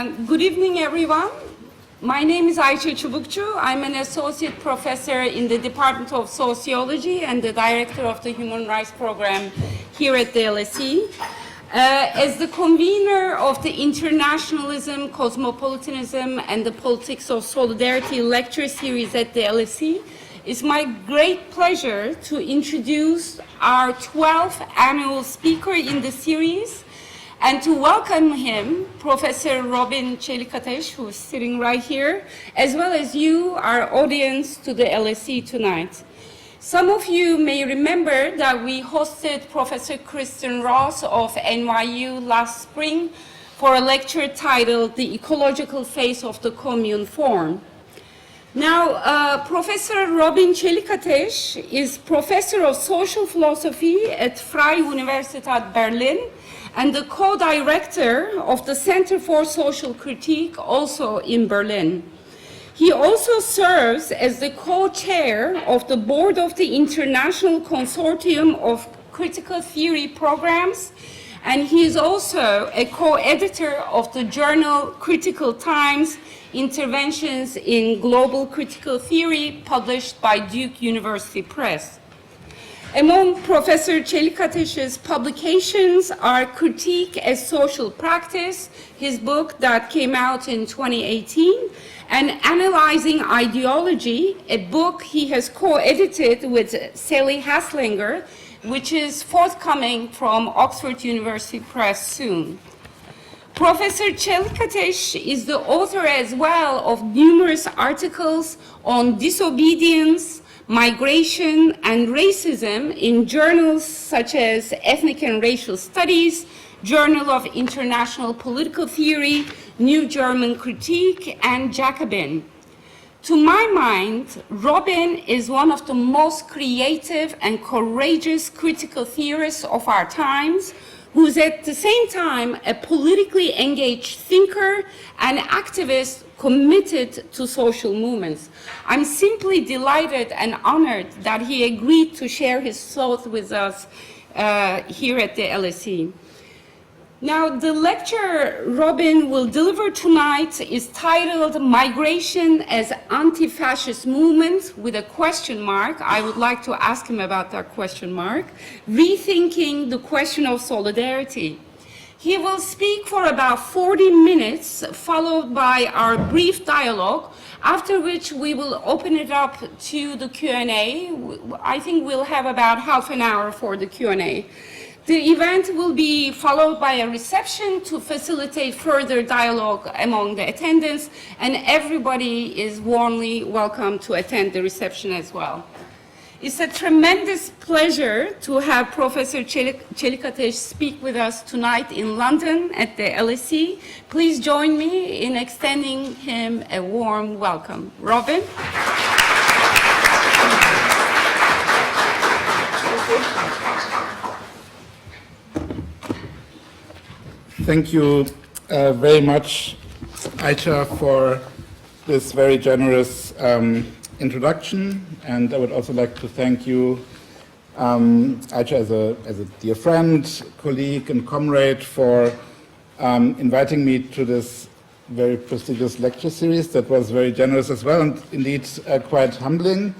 Good evening, everyone. My name is Ayça Çubukçu. I'm an associate professor in the Department of Sociology and the director of the Human Rights Program here at the LSE. As the convener of the Internationalism, Cosmopolitanism, and the Politics of Solidarity lecture series at the LSE, it's my great pleasure to introduce our 12th annual speaker in the series, and to welcome him, Professor Robin Celikates, who is sitting right here, as well as you, our audience, to the LSE tonight. Some of you may remember that we hosted Professor Kristen Ross of NYU last spring for a lecture titled The Ecological Face of the Commune Form. Now, Professor Robin Celikates is Professor of Social Philosophy at Freie Universität Berlin and the co-director of the Center for Social Critique, also in Berlin. He also serves as the co-chair of the board of the International Consortium of Critical Theory Programs, and he is also a co-editor of the journal Critical Times, Interventions in Global Critical Theory, published by Duke University Press. Among Professor Celikates' publications are Critique as Social Practice, his book that came out in 2018, and Analyzing Ideology, a book he has co-edited with Sally Haslinger, which is forthcoming from Oxford University Press soon. Professor Celikates is the author as well of numerous articles on disobedience, migration, and racism in journals such as Ethnic and Racial Studies, Journal of International Political Theory, New German Critique, and Jacobin. To my mind, Robin is one of the most creative and courageous critical theorists of our times, who is at the same time a politically engaged thinker and activist committed to social movements. I'm simply delighted and honored that he agreed to share his thoughts with us here at the LSE. Now, the lecture Robin will deliver tonight is titled Migration as Anti-Fascist Movement, with a question mark. I would like to ask him about that question mark. Rethinking the Question of Solidarity. He will speak for about 40 minutes, followed by our brief dialogue, after which we will open it up to the Q&A. I think we'll have about half an hour for the Q&A. The event will be followed by a reception to facilitate further dialogue among the attendants, and everybody is warmly welcome to attend the reception as well. It's a tremendous pleasure to have Professor Celikates speak with us tonight in London at the LSE. Please join me in extending him a warm welcome. Robin? Thank you very much, Ayça, for this very generous introduction, and I would also like to thank you, Ayça, as a dear friend, colleague, and comrade, for inviting me to this very prestigious lecture series that was very generous as well, and indeed quite humbling,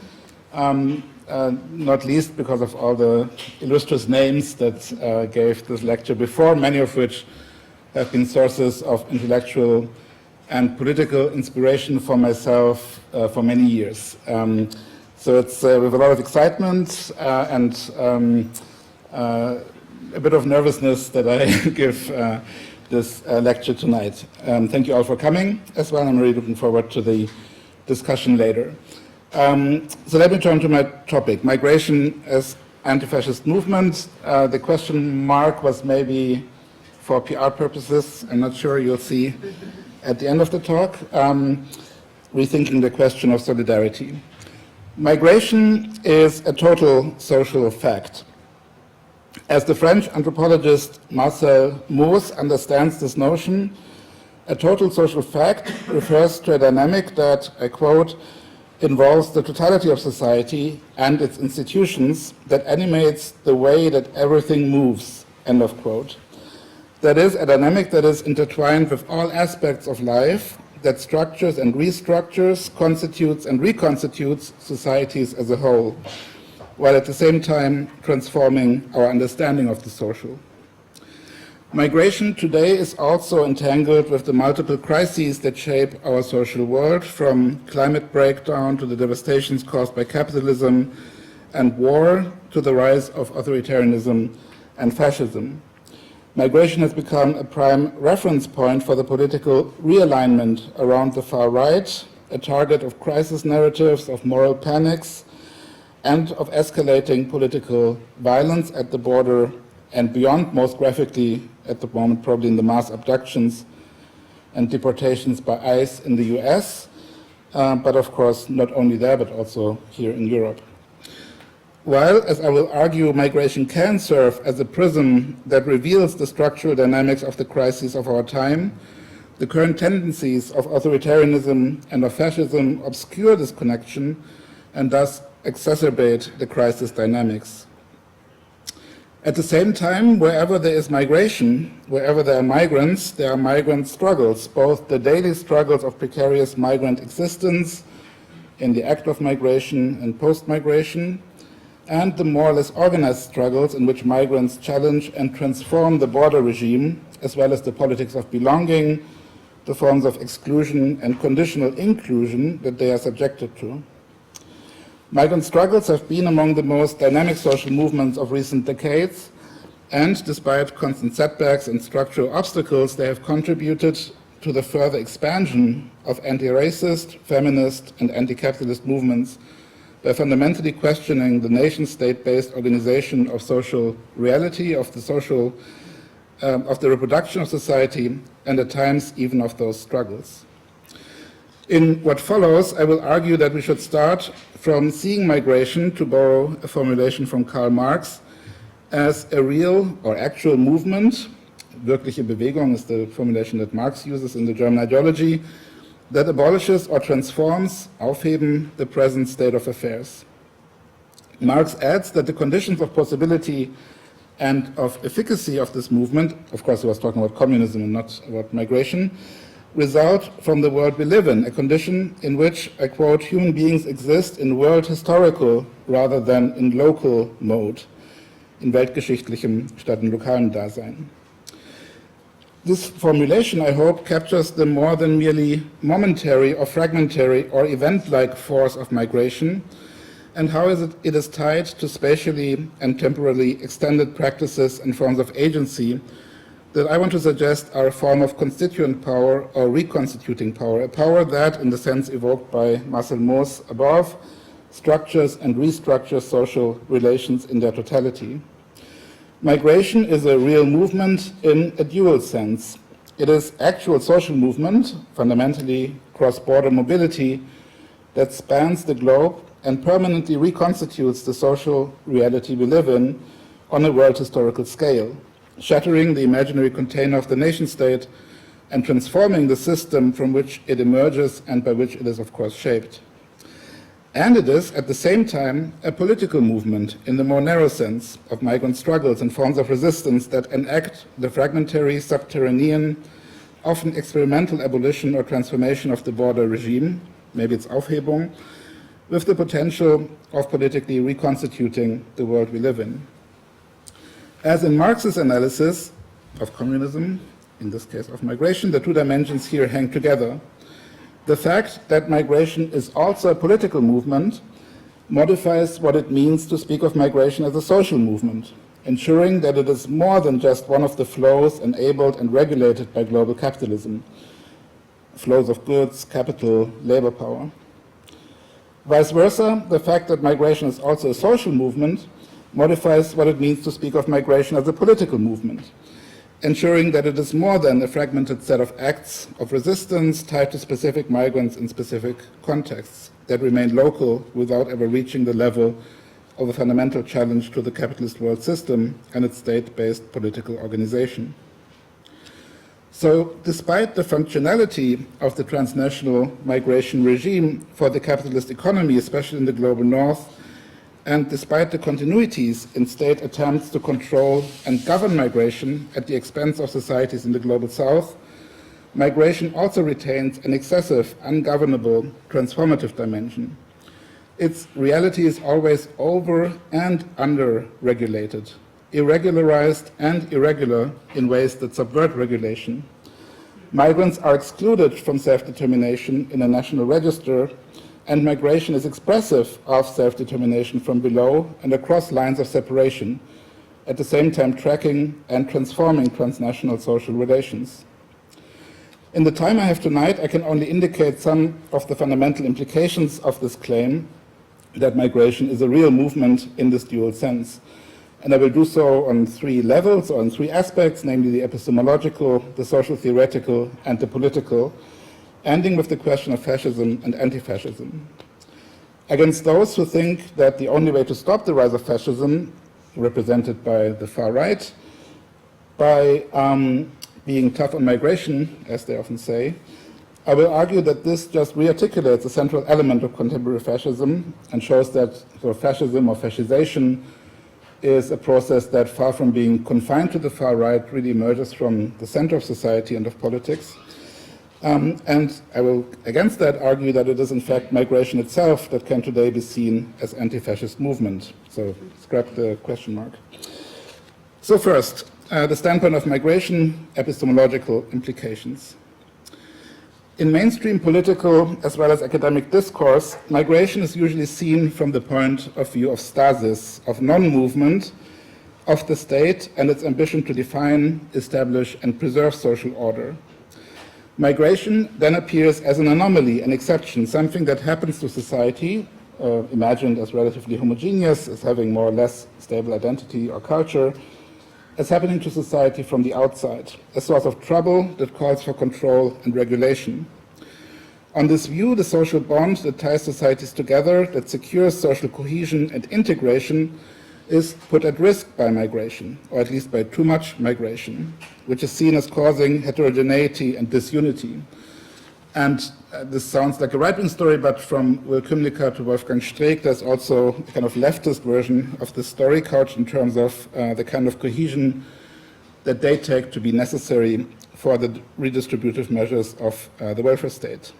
not least because of all the illustrious names that gave this lecture before, many of which have been sources of intellectual and political inspiration for myself for many years. So it's with a lot of excitement and a bit of nervousness that I give this lecture tonight. Thank you all for coming as well. I'm really looking forward to the discussion later. So let me turn to my topic, migration as anti-fascist movement. The question mark was maybe for PR purposes. I'm not sure, you'll see at the end of the talk. Rethinking the question of solidarity. Migration is a total social fact. As the French anthropologist Marcel Mauss understands this notion, a total social fact refers to a dynamic that, I quote, involves the totality of society and its institutions that animates the way that everything moves, end of quote. That is, a dynamic that is intertwined with all aspects of life, that structures and restructures, constitutes and reconstitutes societies as a whole, while at the same time transforming our understanding of the social. Migration today is also entangled with the multiple crises that shape our social world, from climate breakdown to the devastations caused by capitalism and war to the rise of authoritarianism and fascism. Migration has become a prime reference point for the political realignment around the far right, a target of crisis narratives, of moral panics, and of escalating political violence at the border and beyond, most graphically at the moment probably in the mass abductions and deportations by ICE in the US, but of course not only there but also here in Europe. While, as I will argue, migration can serve as a prism that reveals the structural dynamics of the crises of our time, the current tendencies of authoritarianism and of fascism obscure this connection and thus exacerbate the crisis dynamics. At the same time, wherever there is migration, wherever there are migrant struggles, both the daily struggles of precarious migrant existence in the act of migration and post-migration, and the more or less organized struggles in which migrants challenge and transform the border regime, as well as the politics of belonging, the forms of exclusion and conditional inclusion that they are subjected to. Migrant struggles have been among the most dynamic social movements of recent decades, and despite constant setbacks and structural obstacles, they have contributed to the further expansion of anti-racist, feminist, and anti-capitalist movements by fundamentally questioning the nation-state-based organization of social reality, of the reproduction of society, and at times even of those struggles. In what follows, I will argue that we should start from seeing migration, to borrow a formulation from Karl Marx, as a real or actual movement, wirkliche Bewegung is the formulation that Marx uses in the German ideology, that abolishes or transforms, aufheben, the present state of affairs. Marx adds that the conditions of possibility and of efficacy of this movement, of course he was talking about communism and not about migration, result from the world we live in, a condition in which, I quote, human beings exist in world historical rather than in local mode, in weltgeschichtlichem statt in lokalem Dasein. This formulation, I hope, captures the more than merely momentary or fragmentary or event-like force of migration, and how it is tied to spatially and temporally extended practices and forms of agency that I want to suggest are a form of constituent power or reconstituting power, a power that, in the sense evoked by Marcel Mauss above, structures and restructures social relations in their totality. Migration is a real movement in a dual sense. It is actual social movement, fundamentally cross-border mobility, that spans the globe and permanently reconstitutes the social reality we live in on a world historical scale, shattering the imaginary container of the nation-state and transforming the system from which it emerges and by which it is, of course, shaped. And it is, at the same time, a political movement in the more narrow sense of migrant struggles and forms of resistance that enact the fragmentary, subterranean, often experimental abolition or transformation of the border regime, maybe it's Aufhebung, with the potential of politically reconstituting the world we live in. As in Marx's analysis of communism, in this case of migration, the two dimensions here hang together. The fact that migration is also a political movement modifies what it means to speak of migration as a social movement, ensuring that it is more than just one of the flows enabled and regulated by global capitalism, flows of goods, capital, labor power. Vice versa, the fact that migration is also a social movement modifies what it means to speak of migration as a political movement, ensuring that it is more than a fragmented set of acts of resistance tied to specific migrants in specific contexts that remain local without ever reaching the level of a fundamental challenge to the capitalist world system and its state-based political organization. So, despite the functionality of the transnational migration regime for the capitalist economy, especially in the global north, and despite the continuities in state attempts to control and govern migration at the expense of societies in the global south, migration also retains an excessive, ungovernable, transformative dimension. Its reality is always over and under-regulated, irregularized and irregular in ways that subvert regulation. Migrants are excluded from self-determination in a national register, and migration is expressive of self-determination from below and across lines of separation, at the same time tracking and transforming transnational social relations. In the time I have tonight, I can only indicate some of the fundamental implications of this claim that migration is a real movement in this dual sense. And I will do so on three levels, or on three aspects, namely the epistemological, the social theoretical, and the political, ending with the question of fascism and anti-fascism. Against those who think that the only way to stop the rise of fascism, represented by the far right, by being tough on migration, as they often say, I will argue that this just rearticulates a central element of contemporary fascism and shows that sort of fascism or fascization is a process that, far from being confined to the far right, really emerges from the center of society and of politics. And I will, against that, argue that it is in fact migration itself that can today be seen as anti-fascist movement. So scrap the question mark. So first, the standpoint of migration, epistemological implications. In mainstream political as well as academic discourse, migration is usually seen from the point of view of stasis, of non-movement of the state and its ambition to define, establish, and preserve social order. Migration then appears as an anomaly, an exception, something that happens to society, imagined as relatively homogeneous, as having more or less stable identity or culture, as happening to society from the outside, a source of trouble that calls for control and regulation. On this view, the social bond that ties societies together, that secures social cohesion and integration, is put at risk by migration, or at least by too much migration, which is seen as causing heterogeneity and disunity. And this sounds like a right-wing story, but from Will Kymlicka to Wolfgang Streeck, there's also a kind of leftist version of the story couched in terms of the kind of cohesion that they take to be necessary for the redistributive measures of the welfare state.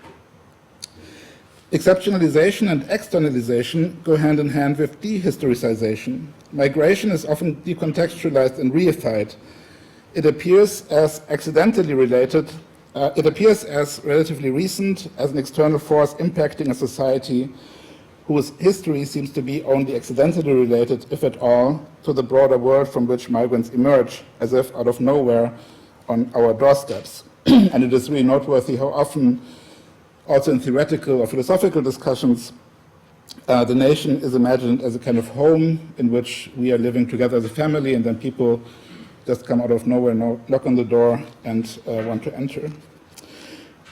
Exceptionalization and externalization go hand in hand with dehistoricization. Migration is often decontextualized and reified. It appears as accidentally related. It appears as relatively recent, as an external force impacting a society whose history seems to be only accidentally related, if at all, to the broader world from which migrants emerge, as if out of nowhere on our doorsteps. And it is really noteworthy how often, also in theoretical or philosophical discussions, the nation is imagined as a kind of home in which we are living together as a family, and then people just come out of nowhere, knock on the door, and want to enter.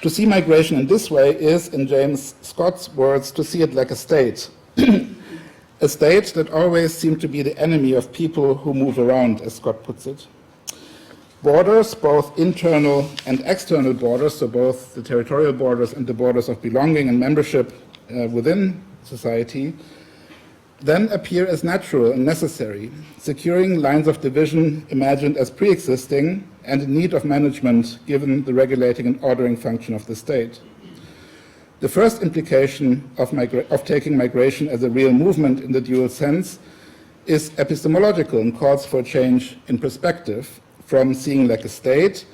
To see migration in this way is, in James Scott's words, to see it like a state. A state that always seemed to be the enemy of people who move around, as Scott puts it. Borders, both internal and external borders, so both the territorial borders and the borders of belonging and membership within society, then appear as natural and necessary, securing lines of division imagined as pre-existing and in need of management given the regulating and ordering function of the state. The first implication of taking migration as a real movement in the dual sense is epistemological and calls for a change in perspective from seeing like a state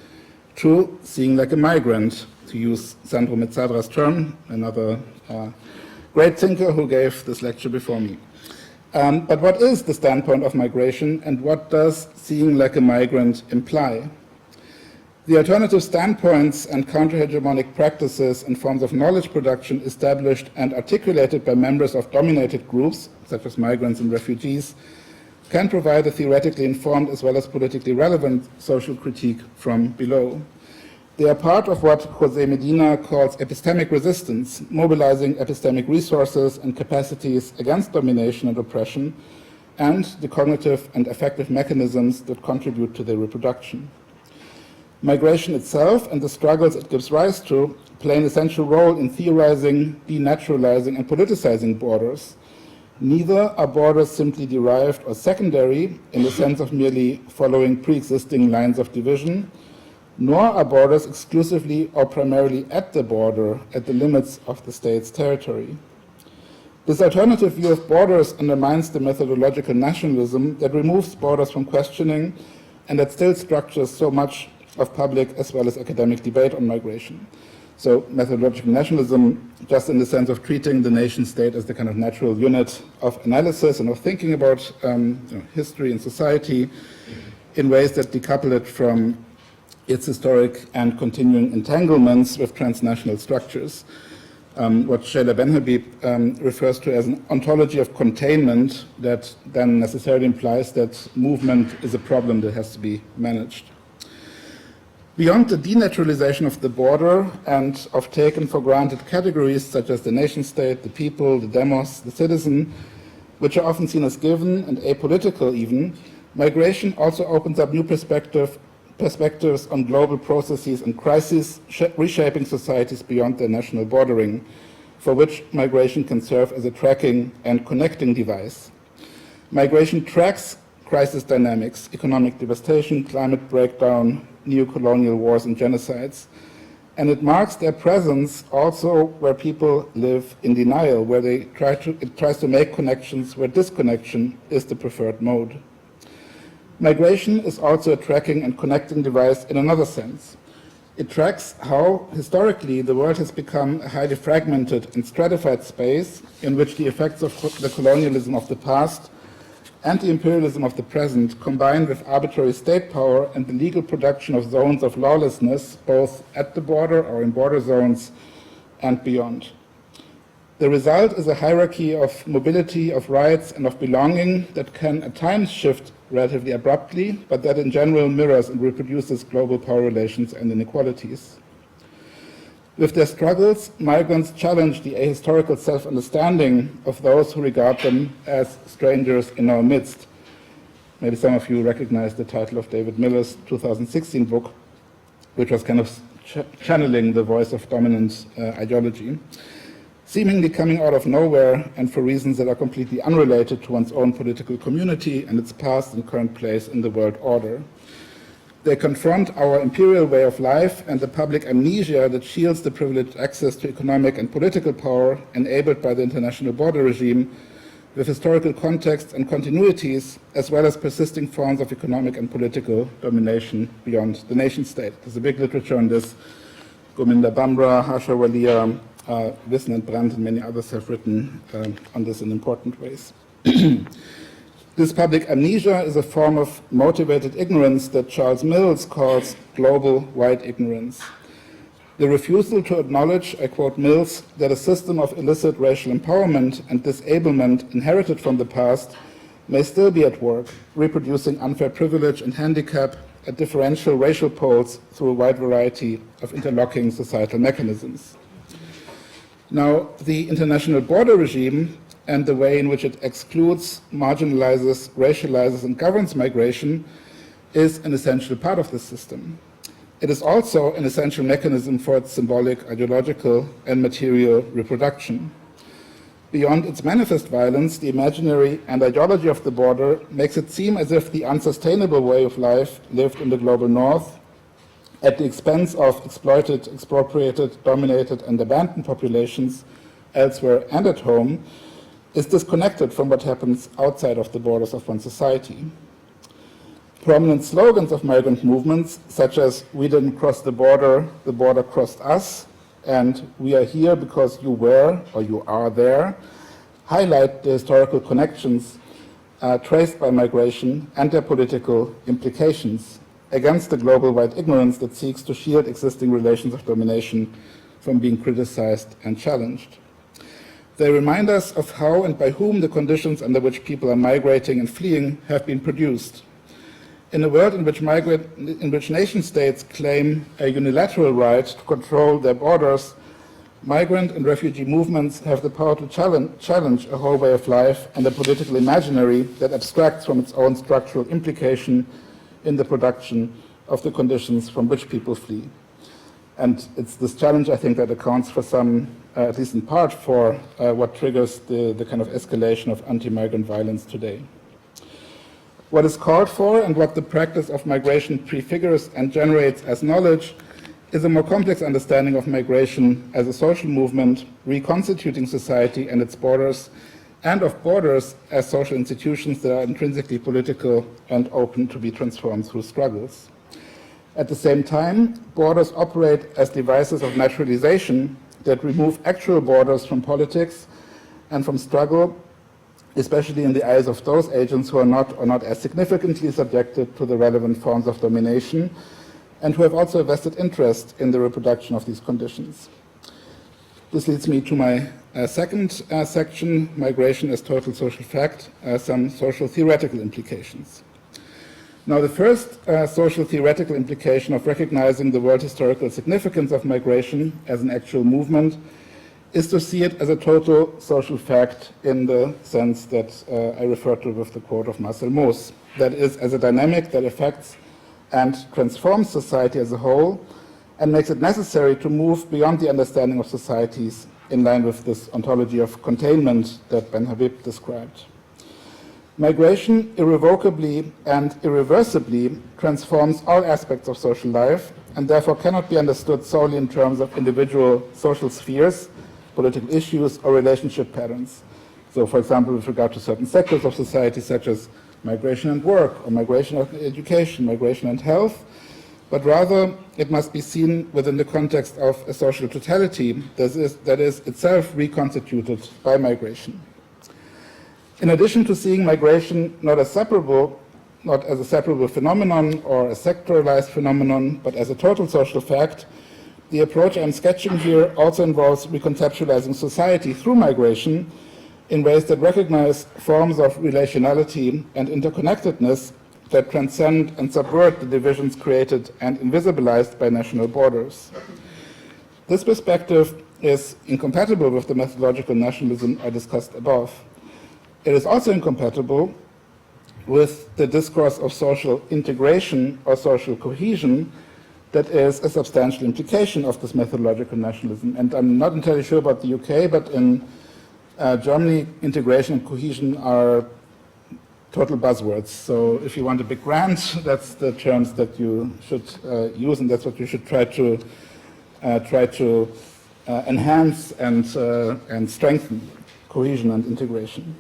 to seeing like a migrant, to use Sandro Mezzadra's term, another great thinker who gave this lecture before me. But what is the standpoint of migration, and what does seeing like a migrant imply? The alternative standpoints and counter-hegemonic practices and forms of knowledge production established and articulated by members of dominated groups, such as migrants and refugees, can provide a theoretically informed as well as politically relevant social critique from below. They are part of what José Medina calls epistemic resistance, mobilizing epistemic resources and capacities against domination and oppression, and the cognitive and affective mechanisms that contribute to their reproduction. Migration itself and the struggles it gives rise to play an essential role in theorizing, denaturalizing, and politicizing borders, Neither are borders simply derived or secondary in the sense of merely following pre-existing lines of division, nor are borders exclusively or primarily at the border, at the limits of the state's territory. This alternative view of borders undermines the methodological nationalism that removes borders from questioning and that still structures so much of public as well as academic debate on migration. So methodological nationalism, just in the sense of treating the nation state as the kind of natural unit of analysis and of thinking about history and society in ways that decouple it from its historic and continuing entanglements with transnational structures. What Shayla Ben-Habib refers to as an ontology of containment that then necessarily implies that movement is a problem that has to be managed. Beyond the denaturalization of the border and of taken for granted categories such as the nation state, the people, the demos, the citizen, which are often seen as given and apolitical even, migration also opens up new perspectives on global processes and crises, reshaping societies beyond their national bordering, for which migration can serve as a tracking and connecting device. Migration tracks crisis dynamics, economic devastation, climate breakdown, neo-colonial wars and genocides, and it marks their presence also where people live in denial, where it tries to make connections where disconnection is the preferred mode. Migration is also a tracking and connecting device in another sense. It tracks how, historically, the world has become a highly fragmented and stratified space in which the effects of the colonialism of the past and the imperialism of the present combine with arbitrary state power and the legal production of zones of lawlessness, both at the border or in border zones and beyond. The result is a hierarchy of mobility, of rights, and of belonging that can at times shift relatively abruptly, but that in general mirrors and reproduces global power relations and inequalities. With their struggles, migrants challenge the ahistorical self-understanding of those who regard them as strangers in our midst. Maybe some of you recognize the title of David Miller's 2016 book, which was kind of channeling the voice of dominant ideology, seemingly coming out of nowhere and for reasons that are completely unrelated to one's own political community and its past and current place in the world order. They confront our imperial way of life and the public amnesia that shields the privileged access to economic and political power enabled by the international border regime with historical contexts and continuities, as well as persisting forms of economic and political domination beyond the nation state. There's a big literature on this. Gominda Bamra, Harsha Walia, Wissen and Brandt, and many others have written on this in important ways. This public amnesia is a form of motivated ignorance that Charles Mills calls global white ignorance. The refusal to acknowledge, I quote Mills, that a system of illicit racial empowerment and disablement inherited from the past may still be at work, reproducing unfair privilege and handicap at differential racial poles through a wide variety of interlocking societal mechanisms. Now, the international border regime and the way in which it excludes, marginalizes, racializes, and governs migration is an essential part of this system. It is also an essential mechanism for its symbolic, ideological, and material reproduction. Beyond its manifest violence, the imaginary and ideology of the border makes it seem as if the unsustainable way of life lived in the global north, at the expense of exploited, expropriated, dominated, and abandoned populations elsewhere and at home, is disconnected from what happens outside of the borders of one society. Prominent slogans of migrant movements, such as "We didn't cross the border crossed us," and "We are here because you were or you are there," highlight the historical connections traced by migration and their political implications against the global white ignorance that seeks to shield existing relations of domination from being criticized and challenged. They remind us of how and by whom the conditions under which people are migrating and fleeing have been produced. In a world in which nation states claim a unilateral right to control their borders, migrant and refugee movements have the power to challenge a whole way of life and a political imaginary that abstracts from its own structural implication in the production of the conditions from which people flee. And it's this challenge, I think, that accounts for some, at least in part, for what triggers the kind of escalation of anti-migrant violence today. What is called for and what the practice of migration prefigures and generates as knowledge is a more complex understanding of migration as a social movement, reconstituting society and its borders, and of borders as social institutions that are intrinsically political and open to be transformed through struggles. At the same time, borders operate as devices of naturalization that remove actual borders from politics and from struggle, especially in the eyes of those agents who are not or not as significantly subjected to the relevant forms of domination, and who have also a vested interest in the reproduction of these conditions. This leads me to my second section, migration as total social fact, some social theoretical implications. Now, the first social theoretical implication of recognizing the world historical significance of migration as an actual movement is to see it as a total social fact in the sense that I referred to with the quote of Marcel Mauss, that is, as a dynamic that affects and transforms society as a whole and makes it necessary to move beyond the understanding of societies in line with this ontology of containment that Ben Habib described. Migration irrevocably and irreversibly transforms all aspects of social life and therefore cannot be understood solely in terms of individual social spheres, political issues, or relationship patterns. So, for example, with regard to certain sectors of society, such as migration and work, or migration and education, migration and health, but rather it must be seen within the context of a social totality that is itself reconstituted by migration. In addition to seeing migration not as a separable phenomenon or a sectoralized phenomenon, but as a total social fact, the approach I'm sketching here also involves reconceptualizing society through migration in ways that recognize forms of relationality and interconnectedness that transcend and subvert the divisions created and invisibilized by national borders. This perspective is incompatible with the methodological nationalism I discussed above. It is also incompatible with the discourse of social integration or social cohesion that is a substantial implication of this methodological nationalism. And I'm not entirely sure about the UK, but in Germany, integration and cohesion are total buzzwords. So if you want a big grant, that's the terms that you should use, and that's what you should try to enhance and strengthen cohesion and integration.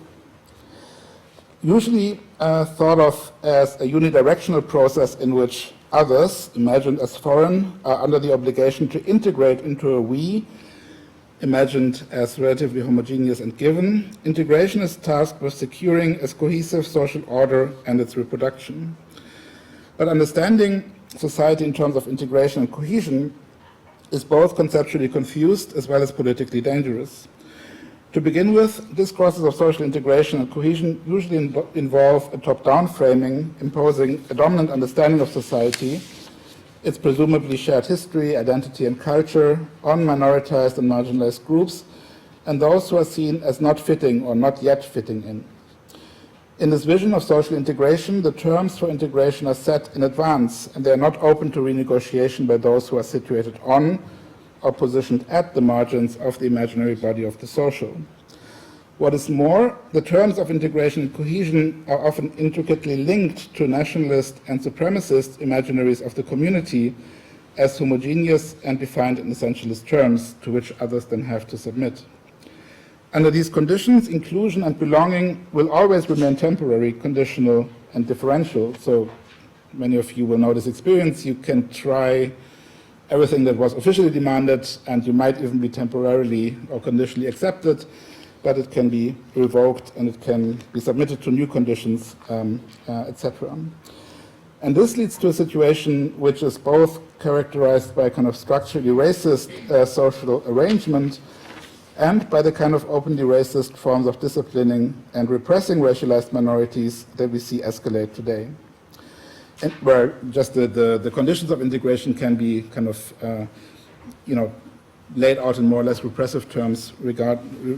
Usually thought of as a unidirectional process in which others, imagined as foreign, are under the obligation to integrate into a we, imagined as relatively homogeneous and given. Integration is tasked with securing a cohesive social order and its reproduction. But understanding society in terms of integration and cohesion is both conceptually confused as well as politically dangerous. To begin with, discourses of social integration and cohesion usually involve a top-down framing, imposing a dominant understanding of society, its presumably shared history, identity, and culture on minoritized and marginalized groups, and those who are seen as not fitting or not yet fitting in. In this vision of social integration, the terms for integration are set in advance, and they are not open to renegotiation by those who are situated on or positioned at the margins of the imaginary body of the social. What is more, the terms of integration and cohesion are often intricately linked to nationalist and supremacist imaginaries of the community as homogeneous and defined in essentialist terms to which others then have to submit. Under these conditions, inclusion and belonging will always remain temporary, conditional, and differential. So many of you will know this experience. You can try everything that was officially demanded, and you might even be temporarily or conditionally accepted, but it can be revoked and it can be submitted to new conditions, etc. And this leads to a situation which is both characterized by a kind of structurally racist social arrangement and by the kind of openly racist forms of disciplining and repressing racialized minorities that we see escalate today. And where just the conditions of integration can be kind of, laid out in more or less repressive terms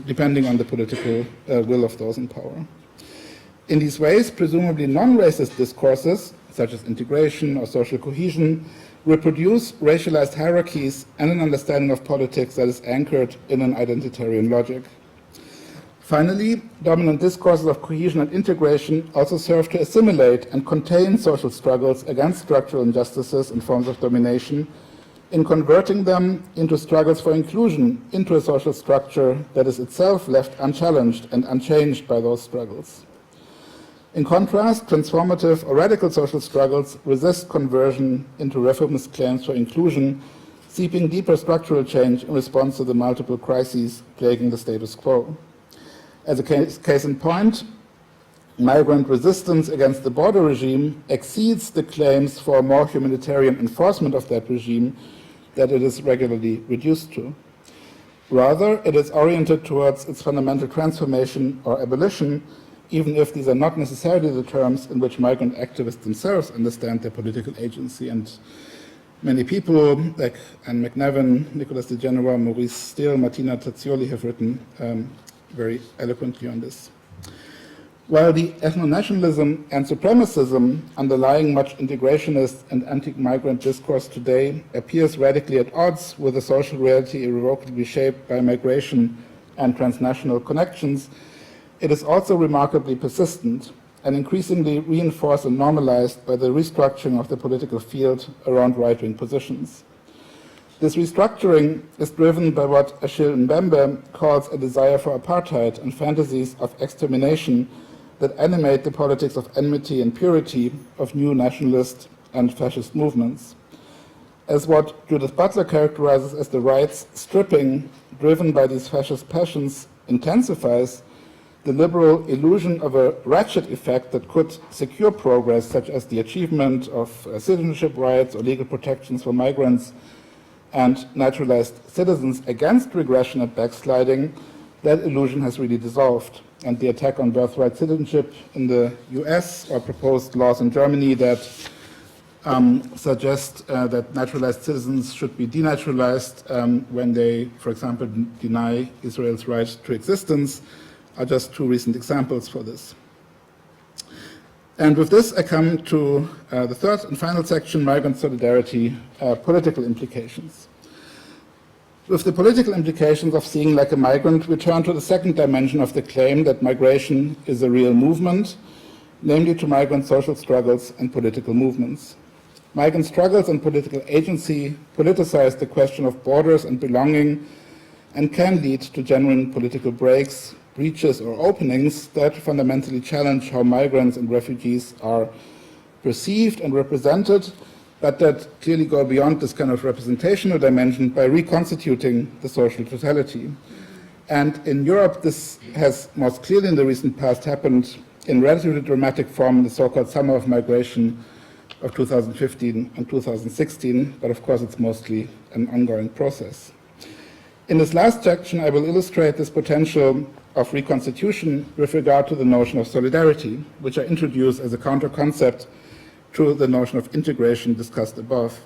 depending on the political will of those in power. In these ways, presumably non-racist discourses, such as integration or social cohesion, reproduce racialized hierarchies and an understanding of politics that is anchored in an identitarian logic. Finally, dominant discourses of cohesion and integration also serve to assimilate and contain social struggles against structural injustices and forms of domination, in converting them into struggles for inclusion into a social structure that is itself left unchallenged and unchanged by those struggles. In contrast, transformative or radical social struggles resist conversion into reformist claims for inclusion, seeking deeper structural change in response to the multiple crises plaguing the status quo. As a case in point, migrant resistance against the border regime exceeds the claims for a more humanitarian enforcement of that regime that it is regularly reduced to. Rather, it is oriented towards its fundamental transformation or abolition, even if these are not necessarily the terms in which migrant activists themselves understand their political agency. And many people, like Anne McNevin, Nicholas de Genoa, Maurice Steele, Martina Tazzioli, have written very eloquently on this. While the ethno-nationalism and supremacism underlying much integrationist and anti-migrant discourse today appears radically at odds with a social reality irrevocably shaped by migration and transnational connections, it is also remarkably persistent and increasingly reinforced and normalized by the restructuring of the political field around right-wing positions. This restructuring is driven by what Achille Mbembe calls a desire for apartheid and fantasies of extermination that animate the politics of enmity and purity of new nationalist and fascist movements. As what Judith Butler characterizes as the rights stripping driven by these fascist passions intensifies, the liberal illusion of a ratchet effect that could secure progress, such as the achievement of citizenship rights or legal protections for migrants and naturalized citizens against regression and backsliding, that illusion has really dissolved. And the attack on birthright citizenship in the US or proposed laws in Germany that suggest that naturalized citizens should be denaturalized when they, for example, deny Israel's right to existence are just two recent examples for this. And with this, I come to the third and final section, migrant solidarity, political implications. With the political implications of seeing like a migrant, we turn to the second dimension of the claim that migration is a real movement, namely to migrant social struggles and political movements. Migrant struggles and political agency politicize the question of borders and belonging and can lead to genuine political breaks, breaches, or openings that fundamentally challenge how migrants and refugees are perceived and represented, but that clearly go beyond this kind of representational dimension by reconstituting the social totality. And in Europe, this has most clearly in the recent past happened in relatively dramatic form in the so-called summer of migration of 2015 and 2016, but of course it's mostly an ongoing process. In this last section, I will illustrate this potential of reconstitution with regard to the notion of solidarity, which I introduce as a counter-concept to the notion of integration discussed above.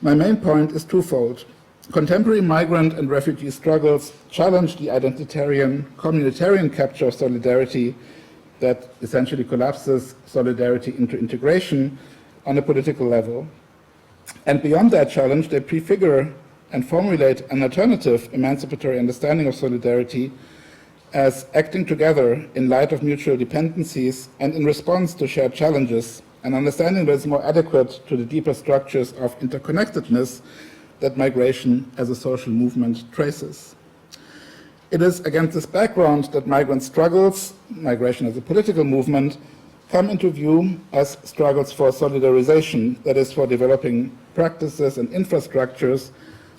My main point is twofold. Contemporary migrant and refugee struggles challenge the identitarian-communitarian capture of solidarity that essentially collapses solidarity into integration on a political level. And beyond that challenge, they prefigure and formulate an alternative emancipatory understanding of solidarity as acting together in light of mutual dependencies and in response to shared challenges, an understanding that is more adequate to the deeper structures of interconnectedness that migration as a social movement traces. It is against this background that migrant struggles, migration as a political movement, come into view as struggles for solidarization, that is, for developing practices and infrastructures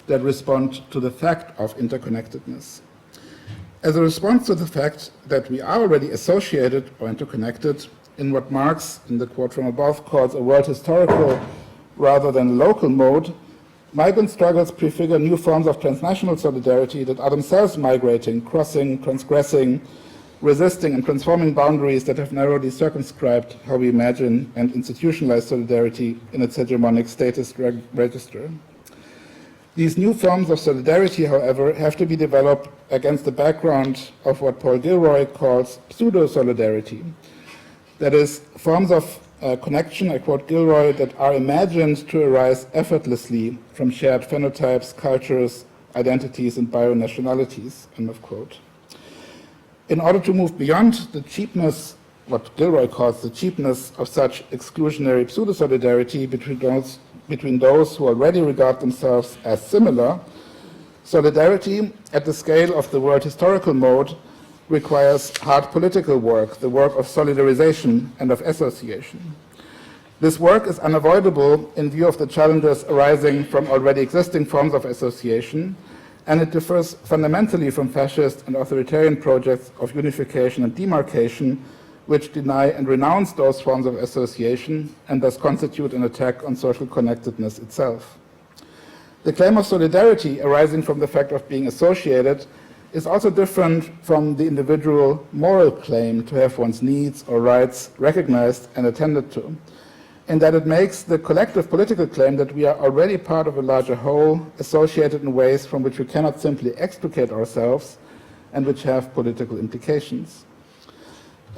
that respond to the fact of interconnectedness. As a response to the fact that we are already associated or interconnected in what Marx, in the quote from above, calls a world historical rather than local mode, migrant struggles prefigure new forms of transnational solidarity that are themselves migrating, crossing, transgressing, resisting, and transforming boundaries that have narrowly circumscribed how we imagine and institutionalize solidarity in its hegemonic statist register. These new forms of solidarity, however, have to be developed against the background of what Paul Gilroy calls pseudo-solidarity. That is, forms of connection, I quote Gilroy, that are imagined to arise effortlessly from shared phenotypes, cultures, identities, and bionationalities, end of quote. In order to move beyond the cheapness, what Gilroy calls the cheapness of such exclusionary pseudo-solidarity between those who already regard themselves as similar, solidarity at the scale of the world historical mode requires hard political work, the work of solidarization and of association. This work is unavoidable in view of the challenges arising from already existing forms of association, and it differs fundamentally from fascist and authoritarian projects of unification and demarcation, which deny and renounce those forms of association and thus constitute an attack on social connectedness itself. The claim of solidarity arising from the fact of being associated is also different from the individual moral claim to have one's needs or rights recognized and attended to, in that it makes the collective political claim that we are already part of a larger whole, associated in ways from which we cannot simply extricate ourselves and which have political implications.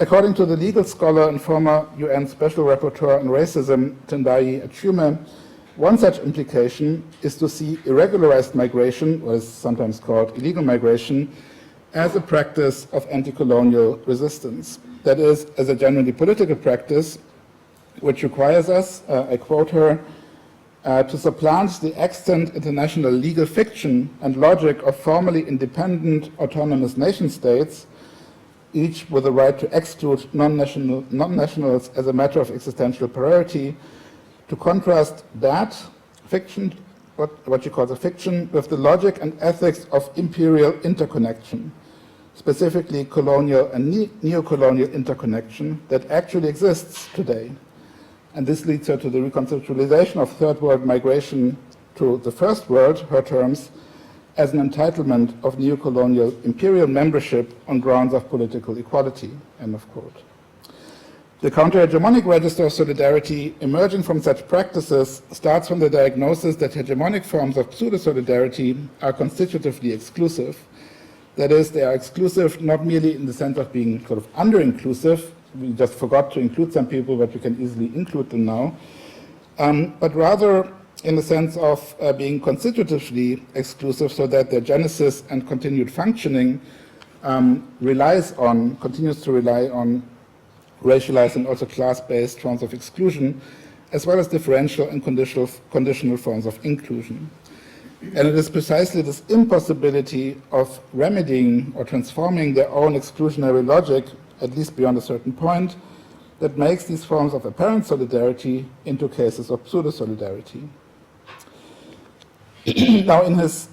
According to the legal scholar and former UN Special Rapporteur on Racism, Tendayi Achiume, one such implication is to see irregularized migration, or is sometimes called illegal migration, as a practice of anti-colonial resistance. That is, as a genuinely political practice, which requires us, I quote her, to supplant the extant international legal fiction and logic of formally independent autonomous nation states, each with the right to exclude non-nationals as a matter of existential priority, to contrast that fiction, what she calls a fiction, with the logic and ethics of imperial interconnection, specifically colonial and neo-colonial interconnection that actually exists today. And this leads her to the reconceptualization of third world migration to the first world, her terms, as an entitlement of neo-colonial imperial membership on grounds of political equality, end of quote. The counter-hegemonic register of solidarity emerging from such practices starts from the diagnosis that hegemonic forms of pseudo-solidarity are constitutively exclusive. That is, they are exclusive not merely in the sense of being sort of under-inclusive, we just forgot to include some people, but we can easily include them now, but rather in the sense of being constitutively exclusive so that their genesis and continued functioning continues to rely on racialized and also class-based forms of exclusion, as well as differential and conditional forms of inclusion. And it is precisely this impossibility of remedying or transforming their own exclusionary logic, at least beyond a certain point, that makes these forms of apparent solidarity into cases of pseudo-solidarity. Now, in his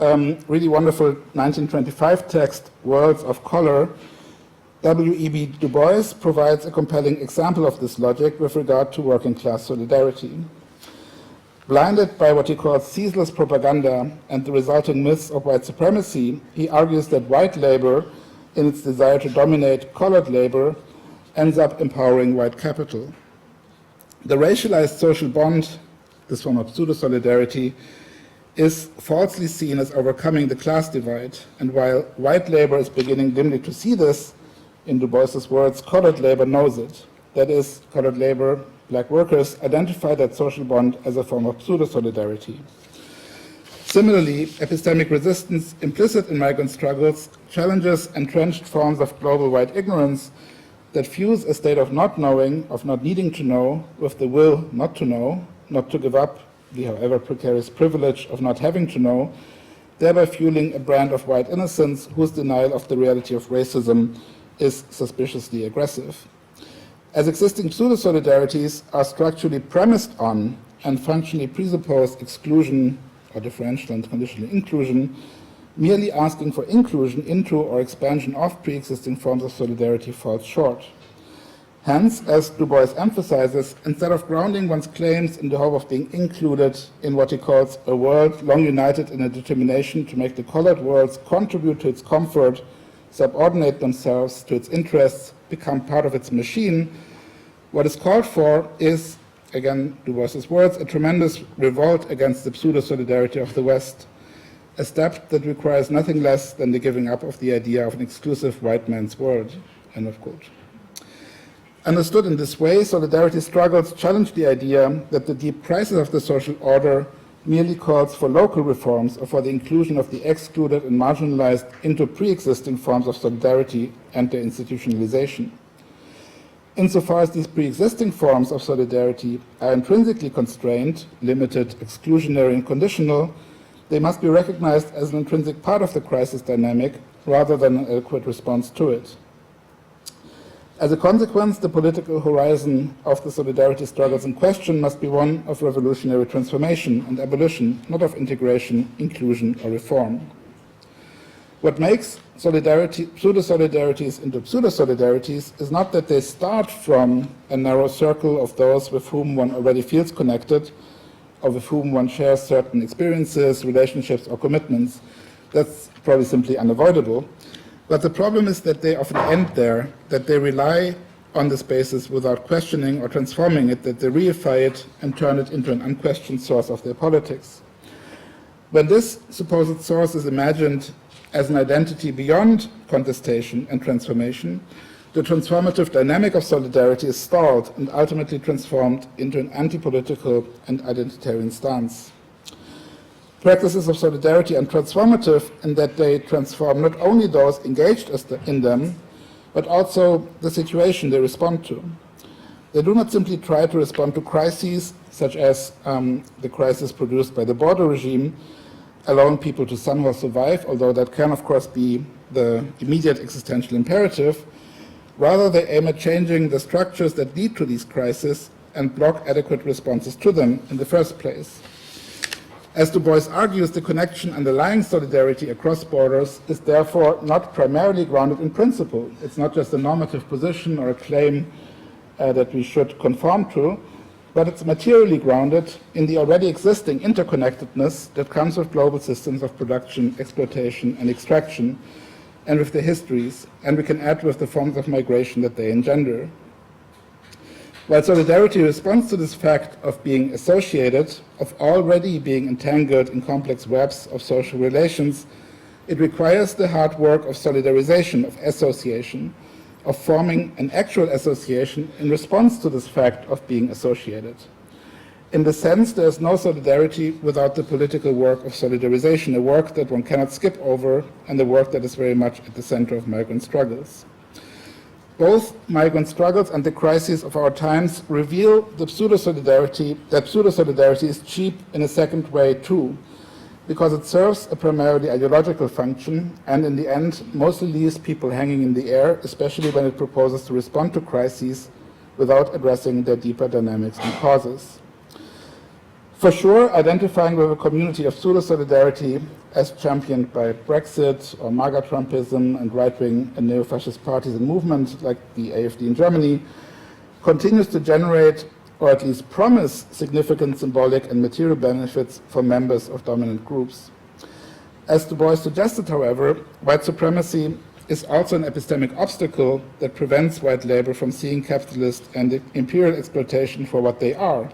really wonderful 1925 text, Worlds of Color, W.E.B. Du Bois provides a compelling example of this logic with regard to working class solidarity. Blinded by what he calls ceaseless propaganda and the resulting myths of white supremacy, he argues that white labor, in its desire to dominate colored labor, ends up empowering white capital. The racialized social bond, this form of pseudo-solidarity, is falsely seen as overcoming the class divide, and while white labor is beginning dimly to see this, in Du Bois's words, colored labor knows it. That is, colored labor, black workers, identify that social bond as a form of pseudo-solidarity. Similarly, epistemic resistance implicit in migrant struggles challenges entrenched forms of global white ignorance that fuse a state of not knowing, of not needing to know, with the will not to know, not to give up the however precarious privilege of not having to know, thereby fueling a brand of white innocence whose denial of the reality of racism is suspiciously aggressive. As existing pseudo-solidarities are structurally premised on and functionally presuppose exclusion or differential and conditional inclusion, merely asking for inclusion into or expansion of pre-existing forms of solidarity falls short. Hence, as Du Bois emphasizes, instead of grounding one's claims in the hope of being included in what he calls a world long united in a determination to make the colored worlds contribute to its comfort, subordinate themselves to its interests, become part of its machine, what is called for is, again, Du Bois's words, a tremendous revolt against the pseudo-solidarity of the West, a step that requires nothing less than the giving up of the idea of an exclusive white man's world, end of quote. Understood in this way, solidarity struggles challenge the idea that the deep crisis of the social order merely calls for local reforms or for the inclusion of the excluded and marginalized into pre-existing forms of solidarity and their institutionalization. Insofar as these pre-existing forms of solidarity are intrinsically constrained, limited, exclusionary, and conditional, they must be recognized as an intrinsic part of the crisis dynamic rather than an adequate response to it. As a consequence, the political horizon of the solidarity struggles in question must be one of revolutionary transformation and abolition, not of integration, inclusion, or reform. What makes pseudo-solidarities into pseudo-solidarities is not that they start from a narrow circle of those with whom one already feels connected, or with whom one shares certain experiences, relationships, or commitments. That's probably simply unavoidable. But the problem is that they often end there, that they rely on the spaces without questioning or transforming it, that they reify it and turn it into an unquestioned source of their politics. When this supposed source is imagined as an identity beyond contestation and transformation, the transformative dynamic of solidarity is stalled and ultimately transformed into an anti-political and identitarian stance. Practices of solidarity are transformative in that they transform not only those engaged in them, but also the situation they respond to. They do not simply try to respond to crises, such as the crisis produced by the border regime, allowing people to somehow survive, although that can, of course, be the immediate existential imperative. Rather, they aim at changing the structures that lead to these crises and block adequate responses to them in the first place. As Du Bois argues, the connection underlying solidarity across borders is therefore not primarily grounded in principle. It's not just a normative position or a claim that we should conform to, but it's materially grounded in the already existing interconnectedness that comes with global systems of production, exploitation, and extraction, and with their histories, and we can add with the forms of migration that they engender. While solidarity responds to this fact of being associated, of already being entangled in complex webs of social relations, it requires the hard work of solidarization, of association, of forming an actual association in response to this fact of being associated. In the sense, there is no solidarity without the political work of solidarization, a work that one cannot skip over, and a work that is very much at the center of migrant struggles. Both migrant struggles and the crises of our times reveal the pseudo-solidarity is cheap in a second way too, because it serves a primarily ideological function and in the end mostly leaves people hanging in the air, especially when it proposes to respond to crises without addressing their deeper dynamics and causes. For sure, identifying with a community of pseudo-solidarity as championed by Brexit or MAGA Trumpism and right-wing and neo-fascist parties and movements like the AfD in Germany continues to generate or at least promise significant symbolic and material benefits for members of dominant groups. As Du Bois suggested, however, white supremacy is also an epistemic obstacle that prevents white labor from seeing capitalist and imperial exploitation for what they are,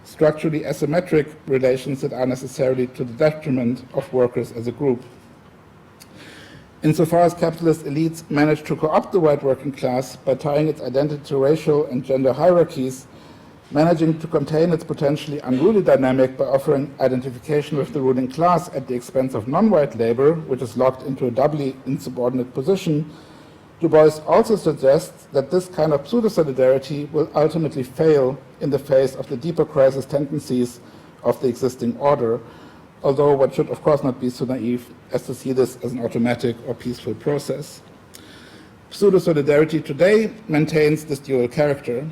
structurally asymmetric relations that are necessarily to the detriment of workers as a group. Insofar as capitalist elites manage to co-opt the white working class by tying its identity to racial and gender hierarchies, managing to contain its potentially unruly dynamic by offering identification with the ruling class at the expense of non-white labor, which is locked into a doubly insubordinate position, Du Bois also suggests that this kind of pseudo-solidarity will ultimately fail in the face of the deeper crisis tendencies of the existing order, although one should of course not be so naive as to see this as an automatic or peaceful process. Pseudo-solidarity today maintains this dual character.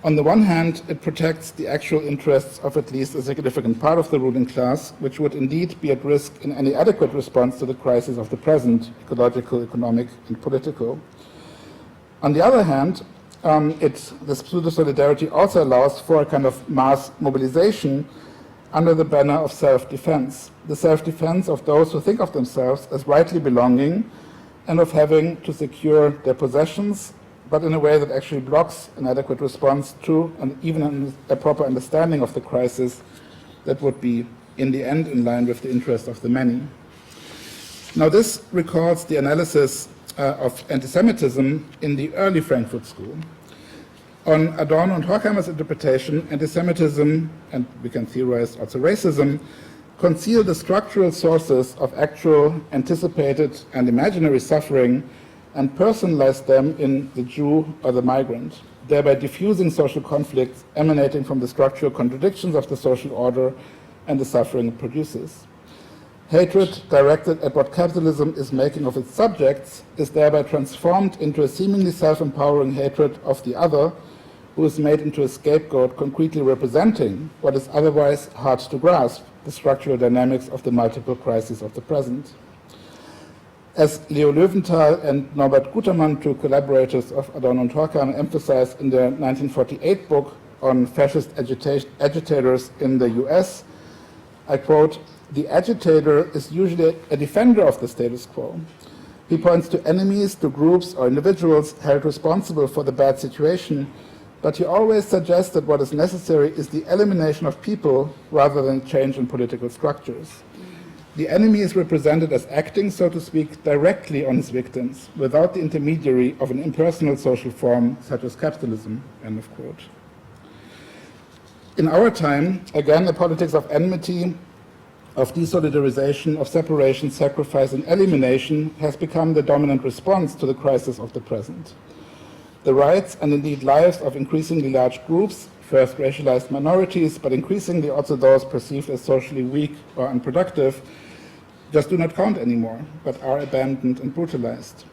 On the one hand, it protects the actual interests of at least a significant part of the ruling class, which would indeed be at risk in any adequate response to the crisis of the present, ecological, economic, and political. On the other hand, this pseudo-solidarity also allows for a kind of mass mobilization under the banner of self-defense, the self-defense of those who think of themselves as rightly belonging and of having to secure their possessions, but in a way that actually blocks an adequate response to and even a proper understanding of the crisis that would be, in the end, in line with the interest of the many. Now, this recalls the analysis of anti-Semitism in the early Frankfurt School. On Adorno and Horkheimer's interpretation, anti-Semitism, and we can theorize also racism, conceal the structural sources of actual, anticipated, and imaginary suffering and personalize them in the Jew or the migrant, thereby diffusing social conflicts emanating from the structural contradictions of the social order and the suffering it produces. Hatred directed at what capitalism is making of its subjects is thereby transformed into a seemingly self-empowering hatred of the other, who is made into a scapegoat concretely representing what is otherwise hard to grasp, the structural dynamics of the multiple crises of the present. As Leo Löwenthal and Norbert Gutermann, two collaborators of Adorno and Horkheimer, emphasized in their 1948 book on fascist agitators in the US, I quote, "The agitator is usually a defender of the status quo. He points to enemies, to groups or individuals held responsible for the bad situation, but he always suggests that what is necessary is the elimination of people rather than change in political structures. The enemy is represented as acting, so to speak, directly on his victims, without the intermediary of an impersonal social form such as capitalism," end of quote. In our time, again, the politics of enmity, of desolidarization, of separation, sacrifice, and elimination has become the dominant response to the crisis of the present. The rights and indeed lives of increasingly large groups, first racialized minorities, but increasingly also those perceived as socially weak or unproductive, just do not count anymore, but are abandoned and brutalized.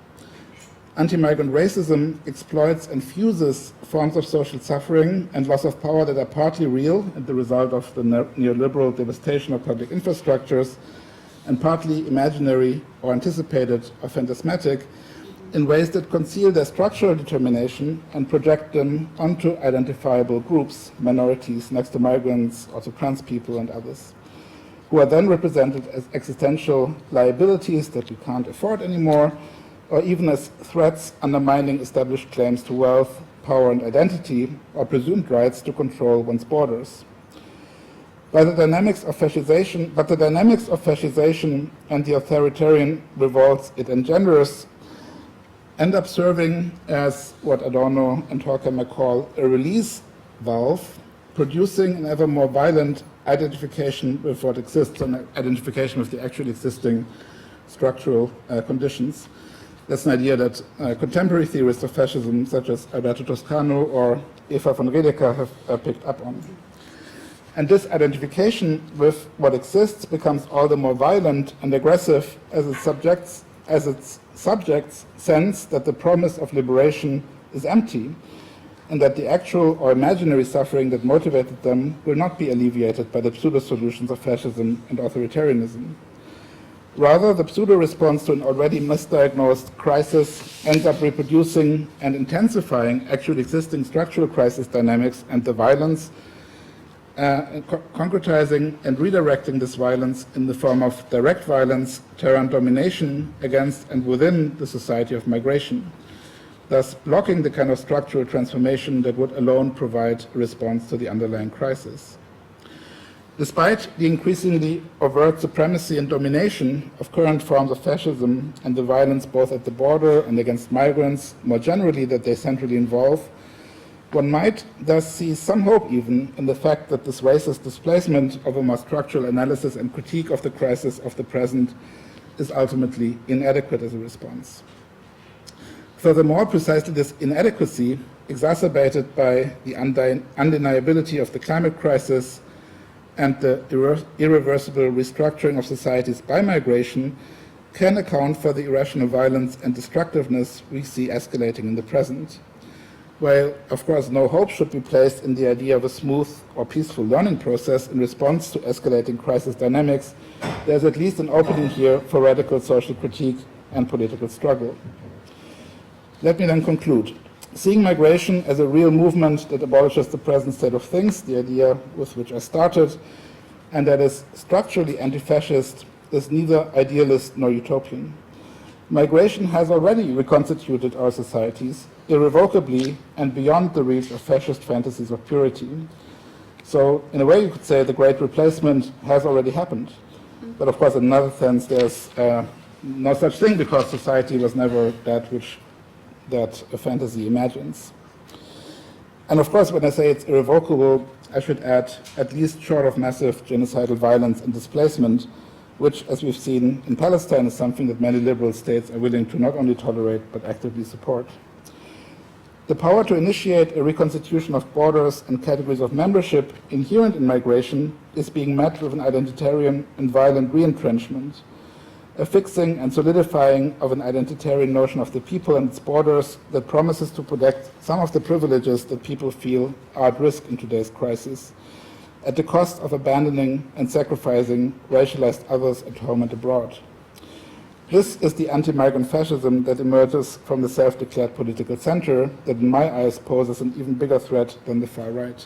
Anti-migrant racism exploits and fuses forms of social suffering and loss of power that are partly real and the result of the neoliberal devastation of public infrastructures, and partly imaginary or anticipated or phantasmatic, in ways that conceal their structural determination and project them onto identifiable groups, minorities, next to migrants, also trans people and others, who are then represented as existential liabilities that we can't afford anymore, or even as threats undermining established claims to wealth, power, and identity, or presumed rights to control one's borders. But the dynamics of fascisation and the authoritarian revolts it engenders end up serving as what Adorno and Horkheimer call a release valve, producing an ever more violent identification with what exists, an identification with the actually existing structural conditions. That's an idea that contemporary theorists of fascism, such as Alberto Toscano or Eva von Redeker, have picked up on. And this identification with what exists becomes all the more violent and aggressive as its subjects sense that the promise of liberation is empty, and that the actual or imaginary suffering that motivated them will not be alleviated by the pseudo-solutions of fascism and authoritarianism. Rather, the pseudo-response to an already misdiagnosed crisis ends up reproducing and intensifying actually existing structural crisis dynamics and the violence, concretizing and redirecting this violence in the form of direct violence, terror, and domination against and within the society of migration, thus blocking the kind of structural transformation that would alone provide a response to the underlying crisis. Despite the increasingly overt supremacy and domination of current forms of fascism and the violence both at the border and against migrants more generally that they centrally involve, one might thus see some hope even in the fact that this racist displacement of a more structural analysis and critique of the crisis of the present is ultimately inadequate as a response. Furthermore, precisely this inadequacy, exacerbated by the undeniability of the climate crisis and the irreversible restructuring of societies by migration, can account for the irrational violence and destructiveness we see escalating in the present. While, of course, no hope should be placed in the idea of a smooth or peaceful learning process in response to escalating crisis dynamics, there's at least an opening here for radical social critique and political struggle. Let me then conclude. Seeing migration as a real movement that abolishes the present state of things, the idea with which I started, and that is structurally anti-fascist, is neither idealist nor utopian. Migration has already reconstituted our societies irrevocably and beyond the reach of fascist fantasies of purity. So, in a way, you could say the great replacement has already happened. But of course, in another sense, there's no such thing because society was never that which that a fantasy imagines. And of course, when I say it's irrevocable, I should add at least short of massive genocidal violence and displacement, which, as we've seen in Palestine, is something that many liberal states are willing to not only tolerate, but actively support. The power to initiate a reconstitution of borders and categories of membership inherent in migration is being met with an identitarian and violent re-entrenchment, a fixing and solidifying of an identitarian notion of the people and its borders that promises to protect some of the privileges that people feel are at risk in today's crisis, at the cost of abandoning and sacrificing racialized others at home and abroad. This is the anti-migrant fascism that emerges from the self-declared political center that in my eyes poses an even bigger threat than the far right.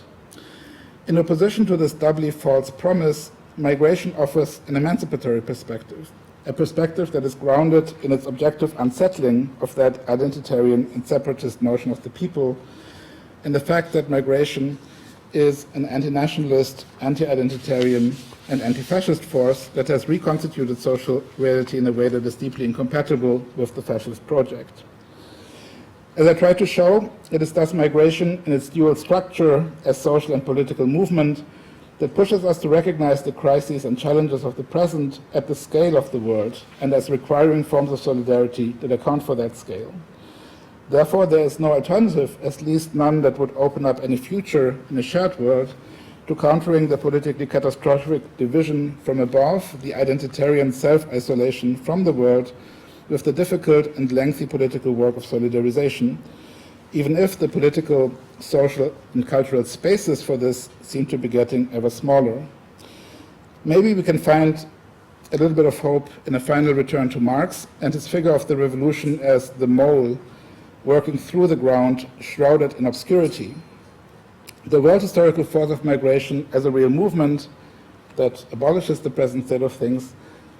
In opposition to this doubly false promise, migration offers an emancipatory perspective, a perspective that is grounded in its objective unsettling of that identitarian and separatist notion of the people, and the fact that migration is an anti-nationalist, anti-identitarian, and anti-fascist force that has reconstituted social reality in a way that is deeply incompatible with the fascist project. As I tried to show, it is thus migration in its dual structure as social and political movement that pushes us to recognize the crises and challenges of the present at the scale of the world and as requiring forms of solidarity that account for that scale. Therefore, there is no alternative, at least none that would open up any future in a shared world, to countering the politically catastrophic division from above, the identitarian self-isolation from the world, with the difficult and lengthy political work of solidarization, even if the political, social, and cultural spaces for this seem to be getting ever smaller. Maybe we can find a little bit of hope in a final return to Marx and his figure of the revolution as the mole working through the ground, shrouded in obscurity. The world historical force of migration as a real movement that abolishes the present state of things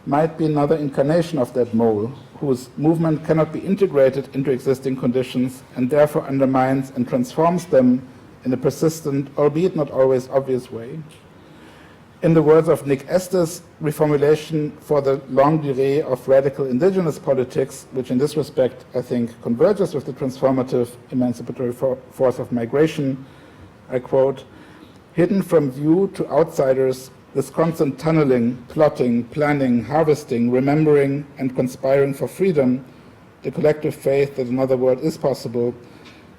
might be another incarnation of that mole, whose movement cannot be integrated into existing conditions and therefore undermines and transforms them in a persistent, albeit not always obvious way. In the words of Nick Estes, reformulation for the longue durée of radical indigenous politics, which in this respect I think converges with the transformative emancipatory force of migration, I quote, "Hidden from view to outsiders, this constant tunneling, plotting, planning, harvesting, remembering, and conspiring for freedom, the collective faith that another world is possible,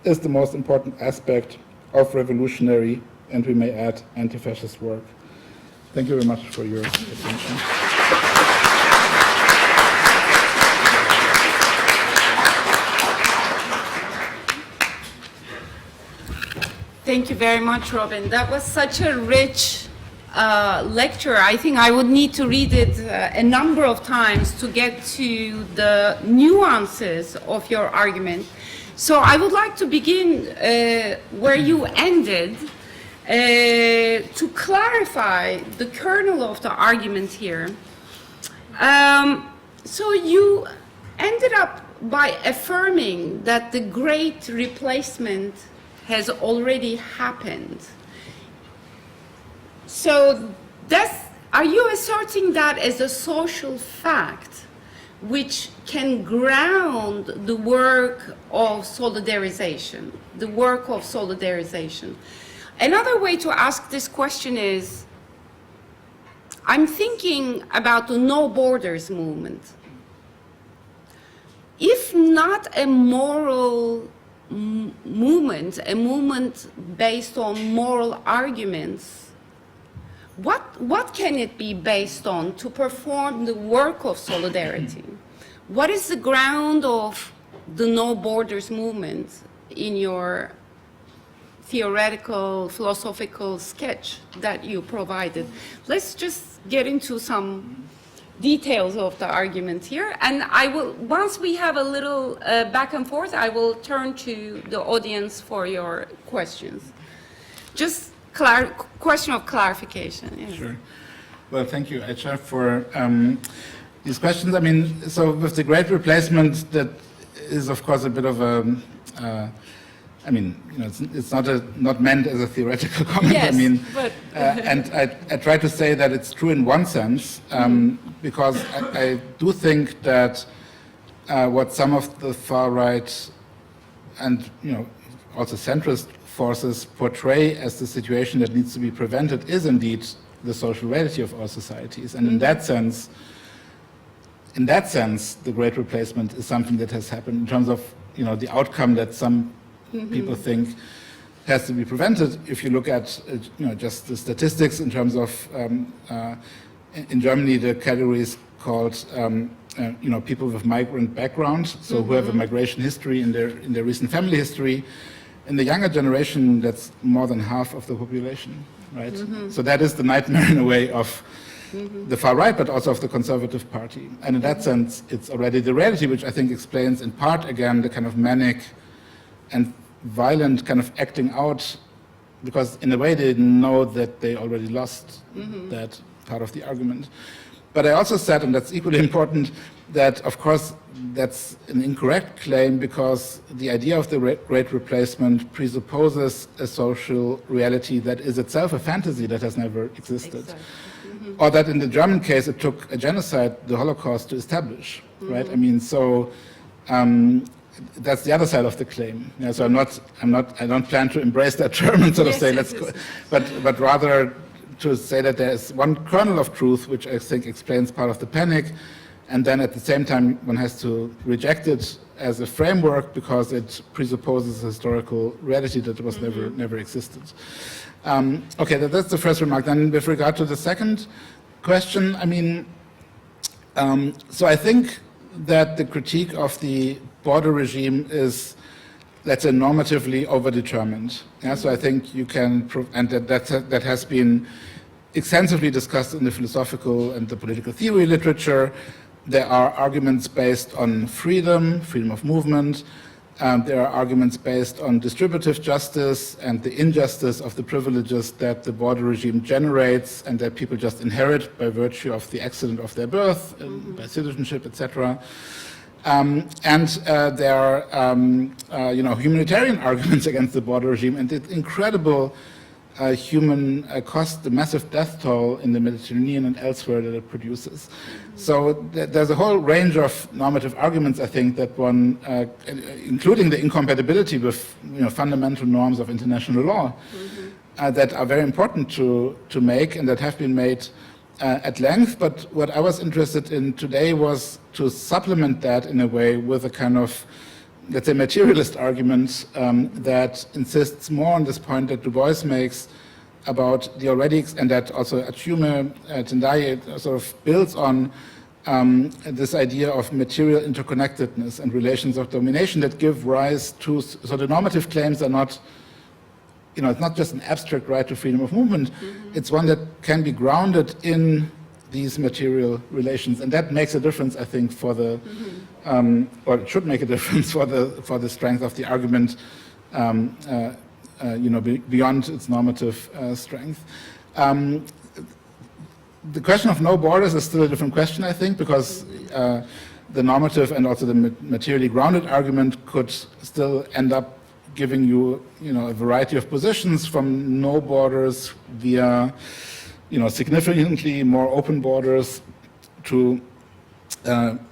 is the most important aspect of revolutionary, and we may add, anti-fascist work." Thank you very much for your attention. Thank you very much, Robin. That was such a rich lecture. I think I would need to read it a number of times to get to the nuances of your argument. So I would like to begin where you ended to clarify the kernel of the argument here. So you ended up by affirming that the great replacement has already happened. So are you asserting that as a social fact which can ground the work of solidarization, Another way to ask this question is, I'm thinking about the no borders movement. If not a moral movement, a movement based on moral arguments, what can it be based on to perform the work of solidarity? What is the ground of the no borders movement in your theoretical, philosophical sketch that you provided? Let's just get into some details of the argument here, and I will, once we have a little back and forth, I will turn to the audience for your questions. Just question of clarification. Yes. Sure. Well, thank you, Aisha, for these questions. I mean, so with the great replacement, that is, of course, a bit of a I mean, you know, it's not meant as a theoretical comment. Yes, I mean, but and I try to say that it's true in one sense, because I do think that what some of the far right and also centrist forces portray as the situation that needs to be prevented is indeed the social reality of our societies. And in that sense, the great replacement is something that has happened in terms of, you know, the outcome that some people think has to be prevented. If you look at, you know, just the statistics in terms of, in Germany, the category is called, you know, people with migrant background, so who have a migration history in their recent family history. In the younger generation, that's more than half of the population, right? So that is the nightmare in a way of the far right, but also of the Conservative Party. And in that sense, it's already the reality, which I think explains in part, again, the kind of manic and violent kind of acting out, because in a way they know that they already lost that part of the argument. But I also said, and that's equally important, that of course that's an incorrect claim, because the idea of the great replacement presupposes a social reality that is itself a fantasy that has never existed. Exactly. Or that in the German case it took a genocide, the Holocaust, to establish, right? I mean, so that's the other side of the claim. Yeah, so I don't plan to embrace that term and sort of say let's go, but rather to say that there is one kernel of truth which I think explains part of the panic, and then at the same time one has to reject it as a framework because it presupposes a historical reality that was never existed. Okay, that's the first remark. Then with regard to the second question, I mean, so I think that the critique of the border regime is, let's say, normatively overdetermined. Yeah, so I think you can, and that has been extensively discussed in the philosophical and the political theory literature. There are arguments based on freedom of movement. There are arguments based on distributive justice and the injustice of the privileges that the border regime generates and that people just inherit by virtue of the accident of their birth, by citizenship, etc. And there are, you know, humanitarian arguments against the border regime and the incredible human cost, the massive death toll in the Mediterranean and elsewhere that it produces. So there's a whole range of normative arguments, I think, that one, including the incompatibility with, you know, fundamental norms of international law, that are very important to make and that have been made at length. But what I was interested in today was to supplement that in a way with a kind of, let's say, materialist argument that insists more on this point that Du Bois makes about the already, and that also Achume Tendaye sort of builds on this idea of material interconnectedness and relations of domination that give rise to, so the normative claims are not, you know, it's not just an abstract right to freedom of movement, it's one that can be grounded in these material relations, and that makes a difference, I think, for the, or it should make a difference for the strength of the argument, you know, beyond its normative strength. The question of no borders is still a different question, I think, because the normative and also the materially grounded argument could still end up giving you, you know, a variety of positions from no borders via, you know, significantly more open borders to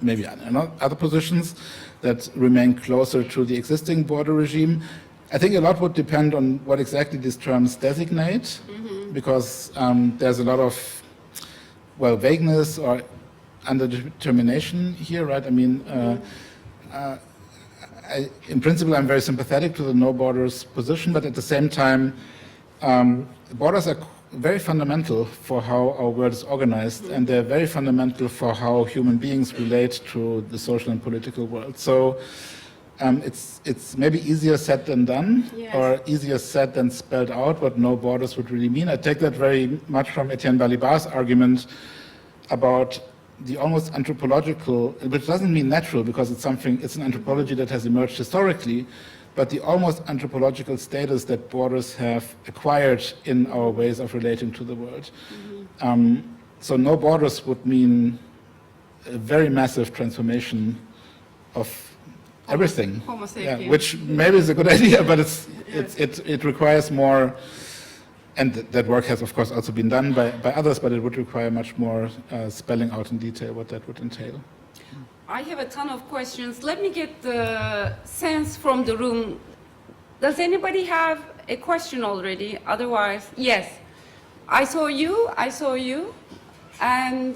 maybe other positions that remain closer to the existing border regime. I think a lot would depend on what exactly these terms designate, because there's a lot of, well, vagueness or underdetermination here, right? I mean, in principle, I'm very sympathetic to the no borders position, but at the same time, borders are very fundamental for how our world is organized, and they're very fundamental for how human beings relate to the social and political world. So it's maybe easier said than done, or easier said than spelled out what no borders would really mean. I take that very much from Etienne Balibar's argument about the almost anthropological, which doesn't mean natural because it's an anthropology that has emerged historically, but the almost anthropological status that borders have acquired in our ways of relating to the world. So no borders would mean a very massive transformation of everything, which maybe is a good idea, but it requires more, and that work has of course also been done by others, but it would require much more spelling out in detail what that would entail. I have a ton of questions. Let me get the sense from the room. Does anybody have a question already. Otherwise, yes. I saw you, and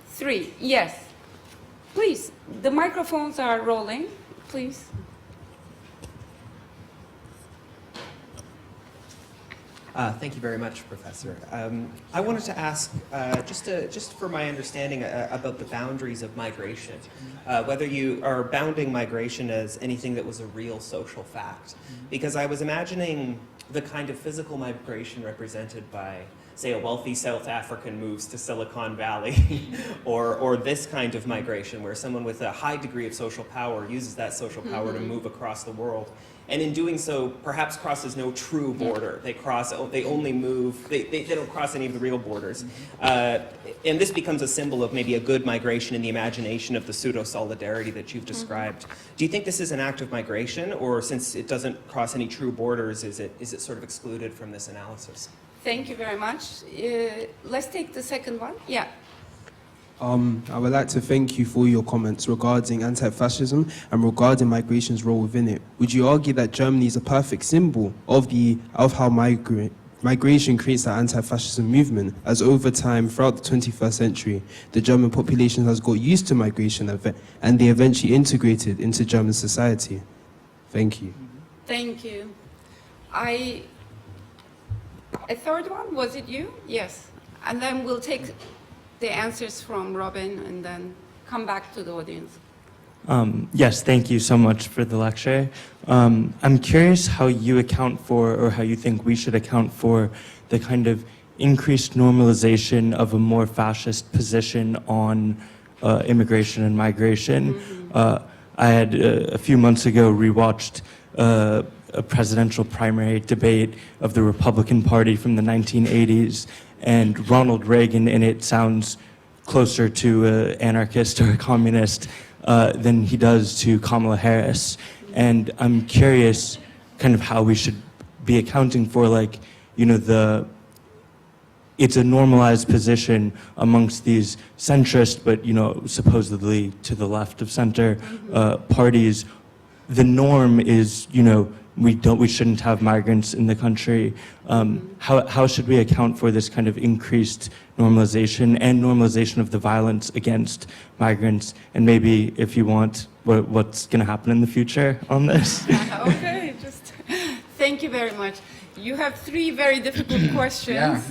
3, yes. Please, the microphones are rolling, please. Thank you very much, Professor. I wanted to ask, just for my understanding about the boundaries of migration, whether you are bounding migration as anything that was a real social fact. Because I was imagining the kind of physical migration represented by, say, a wealthy South African moves to Silicon Valley, or this kind of migration where someone with a high degree of social power uses that social power to move across the world. And in doing so, perhaps crosses no true border. They only move, they don't cross any of the real borders. And this becomes a symbol of maybe a good migration in the imagination of the pseudo-solidarity that you've described. Do you think this is an act of migration, or since it doesn't cross any true borders, is it sort of excluded from this analysis? Thank you very much. Let's take the second one. Yeah. I would like to thank you for your comments regarding anti-fascism and regarding migration's role within it. Would you argue that Germany is a perfect symbol of how migration creates that anti-fascism movement, as over time throughout the 21st century, the German population has got used to migration and they eventually integrated into German society? Thank you. Thank you. A third one, was it you? Yes. And then we'll take the answers from Robin and then come back to the audience. Yes, thank you so much for the lecture. I'm curious how you account for, or how you think we should account for, the kind of increased normalization of a more fascist position on immigration and migration. I had a few months ago rewatched a presidential primary debate of the Republican Party from the 1980s, and Ronald Reagan in it sounds closer to an anarchist or a communist than he does to Kamala Harris. And I'm curious kind of how we should be accounting for, like, you know, it's a normalized position amongst these centrist, but, you know, supposedly to the left of center parties. The norm is, you know, we shouldn't have migrants in the country. How should we account for this kind of increased normalization and normalization of the violence against migrants? And maybe, if you want, what's going to happen in the future on this? Okay, thank you very much. You have 3 very difficult questions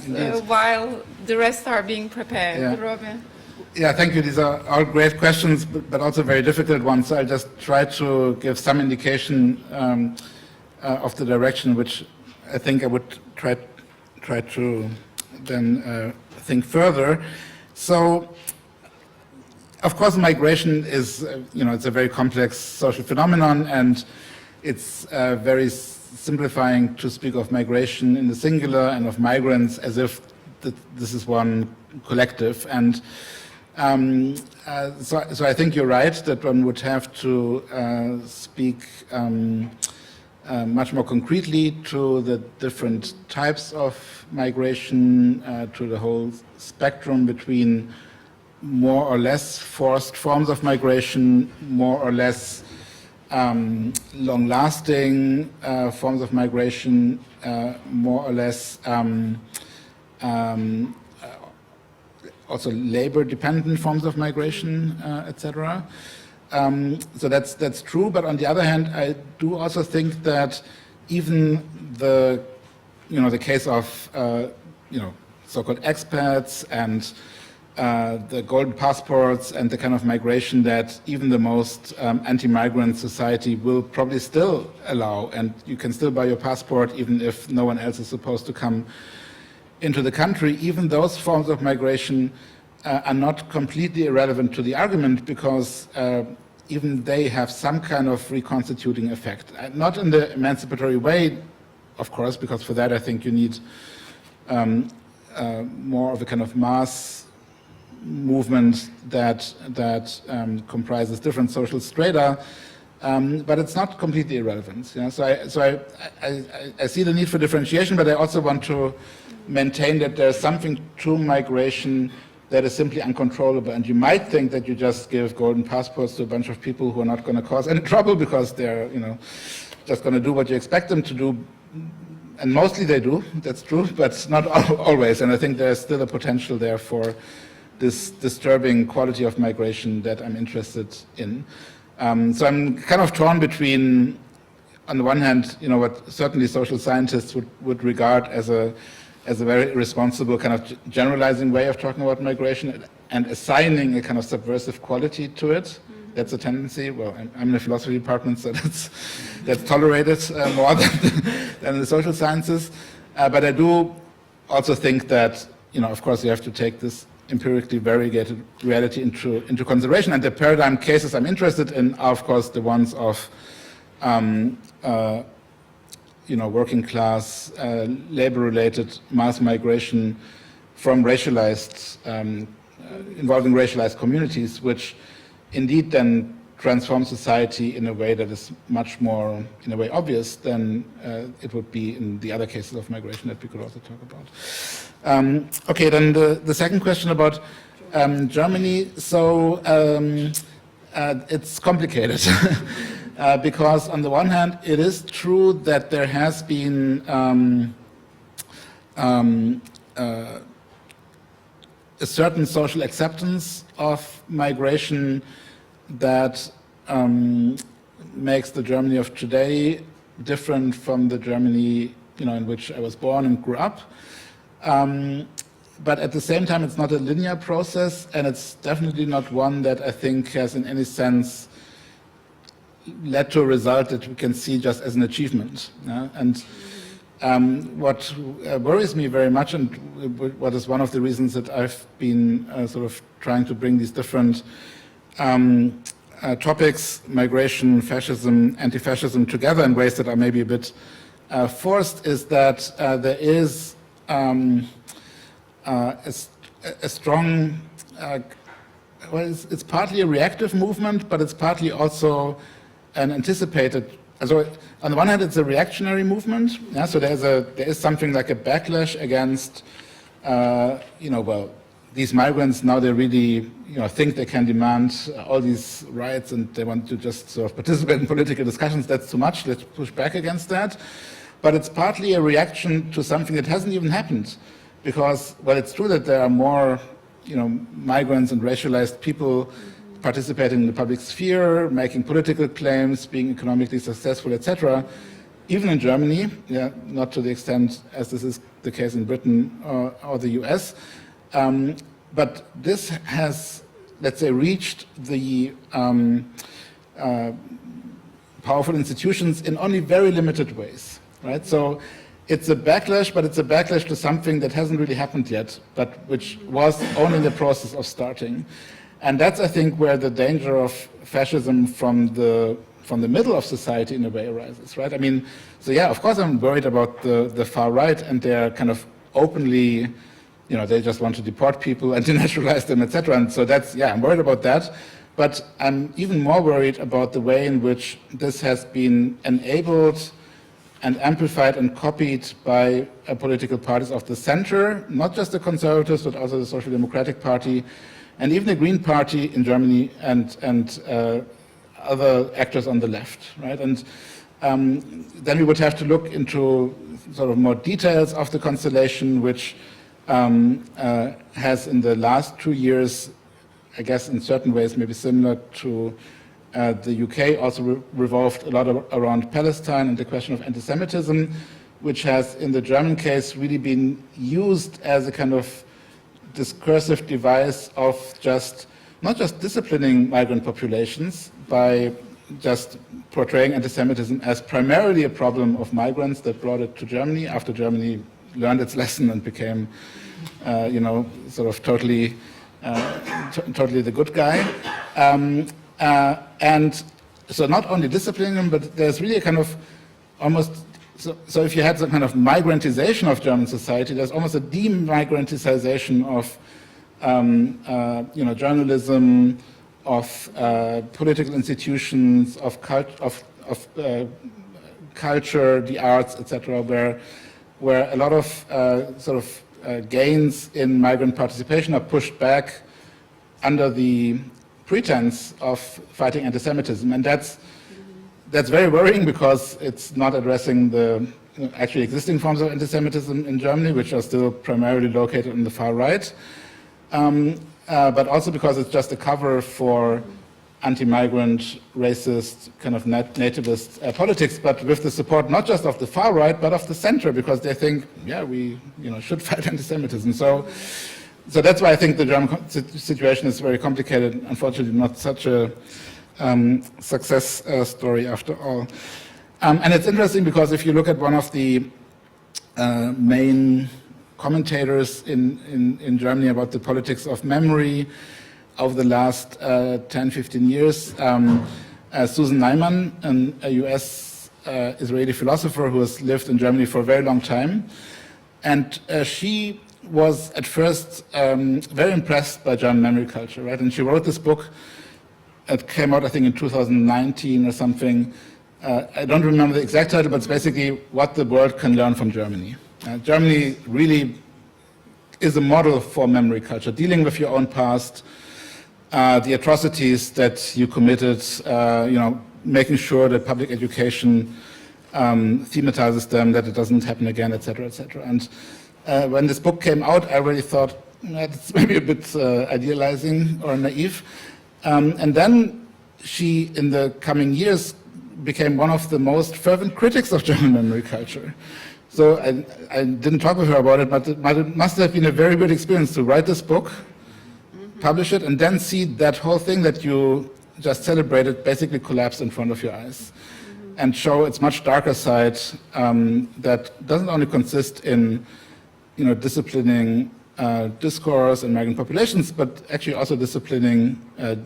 while the rest are being prepared. Yeah. Robin? Yeah, thank you. These are all great questions, but also very difficult ones. So I'll just try to give some indication of the direction which I think I would try to then think further. So, of course, migration is, it's a very complex social phenomenon, and it's very simplifying to speak of migration in the singular and of migrants as if this is one collective. And so I think you're right that one would have to speak much more concretely to the different types of migration, to the whole spectrum between more or less forced forms of migration, more or less long-lasting forms of migration, more or less also labor-dependent forms of migration, etc. So that's true, but on the other hand, I do also think that even the case of so-called expats and the golden passports and the kind of migration that even the most anti-migrant society will probably still allow, and you can still buy your passport even if no one else is supposed to come into the country. Even those forms of migration are not completely irrelevant to the argument, because even they have some kind of reconstituting effect. Not in the emancipatory way, of course, because for that I think you need more of a kind of mass movement that comprises different social strata, but it's not completely irrelevant. Yeah? So I see the need for differentiation, but I also want to maintain that there's something to migration that is simply uncontrollable. And you might think that you just give golden passports to a bunch of people who are not going to cause any trouble because they're just going to do what you expect them to do. and mostly they do, that's true, but not always. And I think there's still a potential there for this disturbing quality of migration that I'm interested in. So I'm kind of torn between, on the one hand, what certainly social scientists would regard as a very irresponsible kind of generalizing way of talking about migration and assigning a kind of subversive quality to it. That's a tendency. Well, I'm in the philosophy department, so that's tolerated more than the social sciences. But I do also think that, of course, you have to take this empirically variegated reality into consideration. And the paradigm cases I'm interested in are, of course, the ones of working class, labor-related mass migration from racialized, involving racialized communities, which indeed then transform society in a way that is much more, in a way, obvious than it would be in the other cases of migration that we could also talk about. Okay, then the second question about Germany. So it's complicated. Because on the one hand, it is true that there has been a certain social acceptance of migration that makes the Germany of today different from the Germany in which I was born and grew up. But at the same time, it's not a linear process, and it's definitely not one that I think has in any sense led to a result that we can see just as an achievement. And what worries me very much, and what is one of the reasons that I've been sort of trying to bring these different topics, migration, fascism, anti-fascism, together in ways that are maybe a bit forced, is that there is a strong, well, it's partly a reactive movement, but it's partly also an anticipated. So on the one hand, it's a reactionary movement. Yeah, so there is something like a backlash against, well, these migrants now they really, think they can demand all these rights and they want to just sort of participate in political discussions. That's too much. Let's push back against that. But it's partly a reaction to something that hasn't even happened, because, well, it's true that there are more, migrants and racialized people participating in the public sphere, making political claims, being economically successful, etc. Even in Germany, yeah, not to the extent as this is the case in Britain or the US. But this has, let's say, reached the powerful institutions in only very limited ways, right? So it's a backlash, but it's a backlash to something that hasn't really happened yet, but which was only in the process of starting. And that's, I think, where the danger of fascism from the middle of society in a way arises, right? I mean, so yeah, of course I'm worried about the far right, and they're kind of openly, they just want to deport people and denaturalize them, etc. And so that's, yeah, I'm worried about that. But I'm even more worried about the way in which this has been enabled and amplified and copied by political parties of the center, not just the conservatives, but also the Social Democratic Party, and even the Green Party in Germany, and other actors on the left, right? And then we would have to look into sort of more details of the constellation, which has in the last 2 years, I guess in certain ways maybe similar to the UK, also revolved a lot around Palestine and the question of anti-Semitism, which has in the German case really been used as a kind of discursive device of not just disciplining migrant populations by just portraying anti-Semitism as primarily a problem of migrants that brought it to Germany after Germany learned its lesson and became, sort of totally the good guy. And so not only disciplining them, but there's really a kind of almost, so if you had some kind of migrantization of German society, there's almost a demigrantization of, journalism, of political institutions, of culture, the arts, etc., where a lot of gains in migrant participation are pushed back under the pretense of fighting anti-Semitism, and that's very worrying because it's not addressing the actually existing forms of anti-Semitism in Germany, which are still primarily located on the far right, but also because it's just a cover for anti-migrant, racist, kind of nativist politics, but with the support not just of the far right, but of the center, because they think, yeah, we should fight anti-Semitism. So that's why I think the German situation is very complicated, unfortunately not such a success story after all. And it's interesting because if you look at one of the main commentators in Germany about the politics of memory over the last 10, 15 years, Susan Neiman, a US Israeli philosopher who has lived in Germany for a very long time. And she was at first very impressed by German memory culture, right? And she wrote this book. It came out, I think, in 2019 or something. I don't remember the exact title, but it's basically what the world can learn from Germany. Germany really is a model for memory culture, dealing with your own past, the atrocities that you committed, making sure that public education thematizes them, that it doesn't happen again, etc., etc. And when this book came out, I really thought that's maybe a bit idealizing or naive. And then she, in the coming years, became one of the most fervent critics of German memory culture. So I didn't talk with her about it, but it must have been a very good experience to write this book, publish it, and then see that whole thing that you just celebrated basically collapse in front of your eyes, and show its much darker side that doesn't only consist in disciplining discourse and migrant populations, but actually also disciplining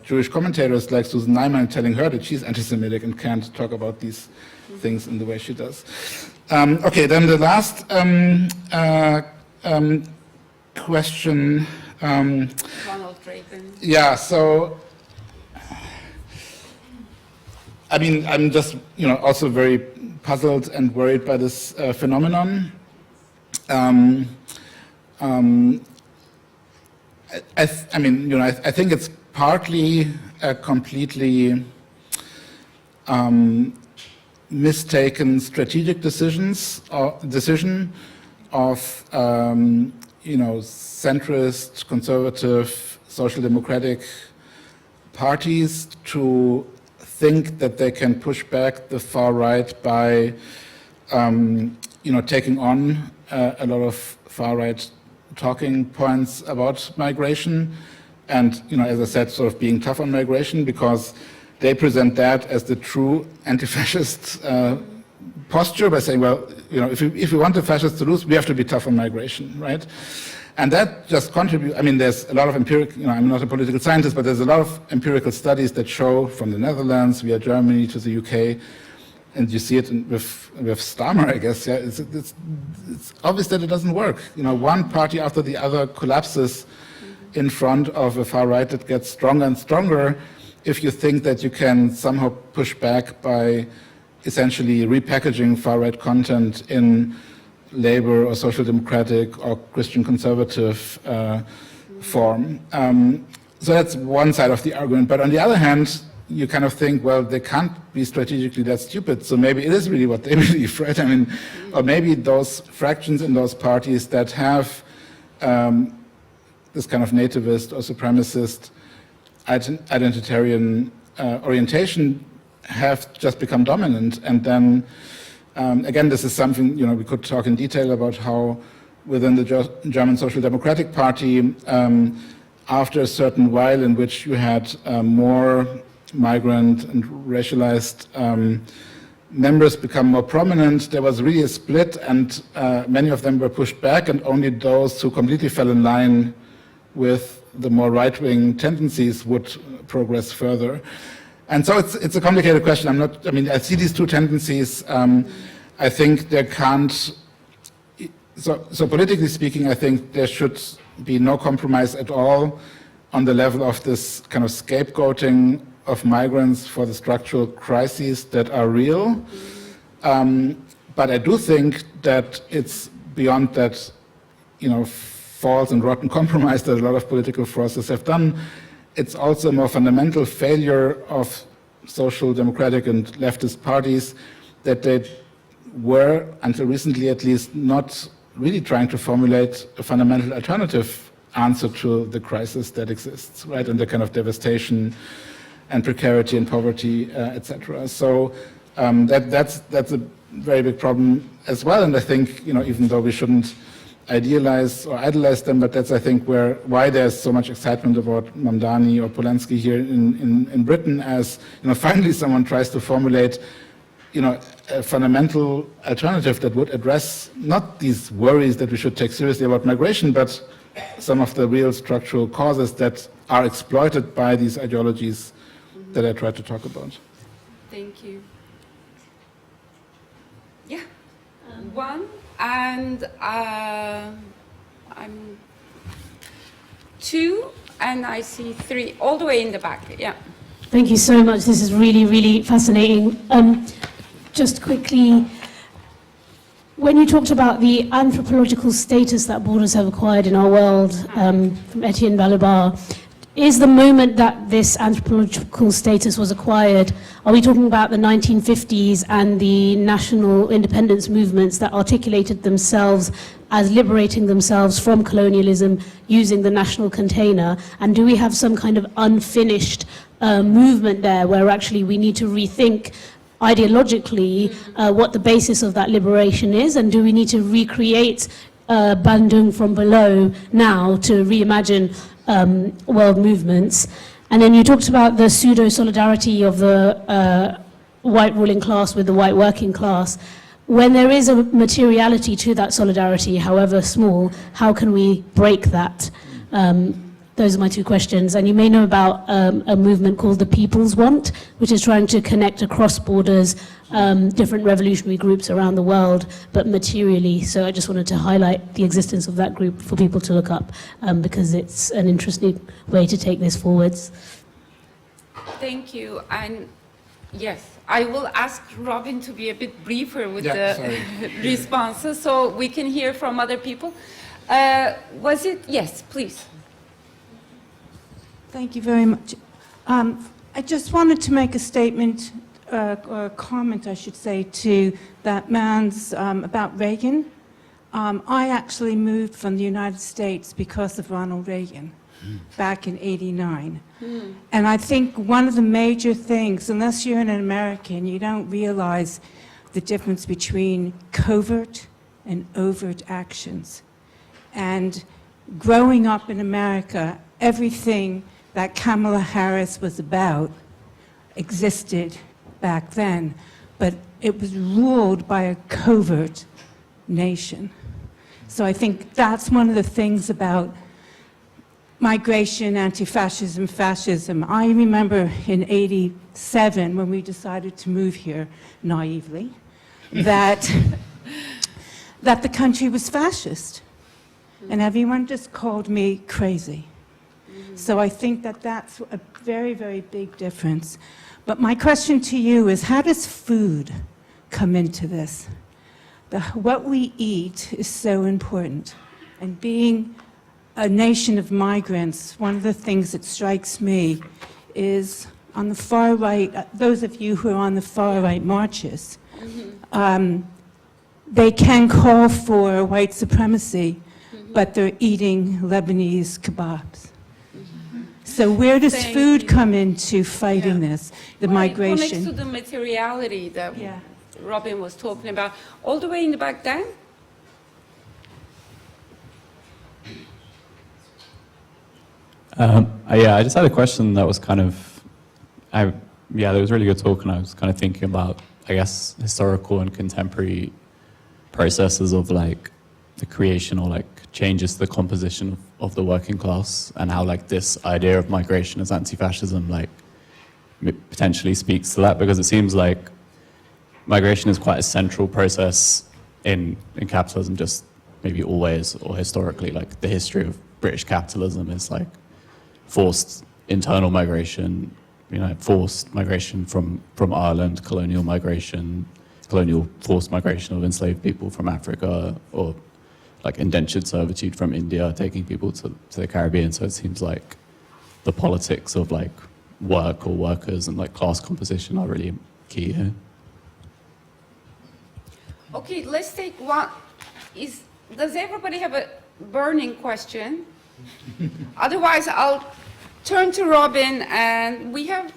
Jewish commentators like Susan Neiman, telling her that she's anti-Semitic and can't talk about these things in the way she does. Okay, then the last question. Ronald Reagan. Yeah, so I mean, I'm just also very puzzled and worried by this phenomenon. I think it's partly a completely mistaken strategic decision of centrist, conservative, social democratic parties to think that they can push back the far right by taking on a lot of far right talking points about migration, and as I said, sort of being tough on migration, because they present that as the true anti-fascist posture by saying, well, if we want the fascists to lose, we have to be tough on migration, right? And that just contributes. I mean, there's a lot of empirical. I'm not a political scientist, but there's a lot of empirical studies that show, from the Netherlands via Germany to the UK, and you see it with Starmer, I guess. Yeah, it's obvious that it doesn't work. One party after the other collapses in front of a far right that gets stronger and stronger. If you think that you can somehow push back by essentially repackaging far right content in labor or social democratic or Christian conservative form. So that's one side of the argument. But on the other hand, you kind of think, well, they can't be strategically that stupid, so maybe it is really what they believe, right? I mean, or maybe those fractions in those parties that have this kind of nativist or supremacist identitarian orientation have just become dominant. And then, again, this is something, we could talk in detail about how within the German Social Democratic Party, after a certain while in which you had more migrant and racialized members become more prominent, there was really a split, and many of them were pushed back, and only those who completely fell in line with the more right-wing tendencies would progress further. And so it's a complicated question. I see these two tendencies. I think there can't, so politically speaking, I think there should be no compromise at all on the level of this kind of scapegoating of migrants for the structural crises that are real. But I do think that it's beyond that, false and rotten compromise that a lot of political forces have done. It's also a more fundamental failure of social democratic and leftist parties that they were, until recently at least, not really trying to formulate a fundamental alternative answer to the crisis that exists, right, and the kind of devastation and precarity and poverty, etc. So that's a very big problem as well. And I think, even though we shouldn't idealize or idolize them, but that's, I think, why there's so much excitement about Mamdani or Polanski here in Britain, as finally someone tries to formulate a fundamental alternative that would address not these worries that we should take seriously about migration, but some of the real structural causes that are exploited by these ideologies that I tried to talk about. Thank you. Yeah, one, and I'm two, and I see three, all the way in the back, yeah. Thank you so much. This is really, really fascinating. Just quickly, when you talked about the anthropological status that borders have acquired in our world, from Etienne Balibar, is the moment that this anthropological status was acquired, are we talking about the 1950s and the national independence movements that articulated themselves as liberating themselves from colonialism using the national container? And do we have some kind of unfinished movement there where actually we need to rethink ideologically what the basis of that liberation is, and do we need to recreate Bandung from below now to reimagine world movements? And then you talked about the pseudo-solidarity of the white ruling class with the white working class. When there is a materiality to that solidarity, however small, how can we break that? Those are my two questions. And you may know about a movement called the People's Want, which is trying to connect across borders different revolutionary groups around the world, but materially. So I just wanted to highlight the existence of that group for people to look up, because it's an interesting way to take this forwards. Thank you. And yes, I will ask Robin to be a bit briefer with the responses so we can hear from other people. Was it? Yes, please. Thank you very much. I just wanted to make a statement, or a comment, I should say, to that man's about Reagan. I actually moved from the United States because of Ronald Reagan back in '89. And I think one of the major things, unless you're an American, you don't realize the difference between covert and overt actions. And growing up in America, everything that Kamala Harris was about existed back then, but it was ruled by a covert nation. So I think that's one of the things about migration, anti-fascism, fascism. I remember in '87 when we decided to move here naively, that the country was fascist, and everyone just called me crazy. So I think that that's a very, very big difference. But my question to you is, how does food come into this? What we eat is so important. And being a nation of migrants, one of the things that strikes me is on the far right, those of you who are on the far right marches, they can call for white supremacy, but they're eating Lebanese kebabs. So where does food come into fighting this, the migration? It connects to the materiality that Robin was talking about. All the way in the back there. I just had a question that was kind of, there was a really good talk, and I was kind of thinking about, I guess, historical and contemporary processes of like the creation or like changes to the composition of the working class, and how like this idea of migration as anti-fascism like potentially speaks to that, because it seems like migration is quite a central process in capitalism, just maybe always or historically. Like the history of British capitalism is like forced internal migration, forced migration from Ireland, colonial forced migration of enslaved people from Africa, or like indentured servitude from India, taking people to the Caribbean. So it seems like the politics of like work or workers and like class composition are really key here. Okay, let's take one. Does everybody have a burning question? Otherwise, I'll turn to Robin, and we have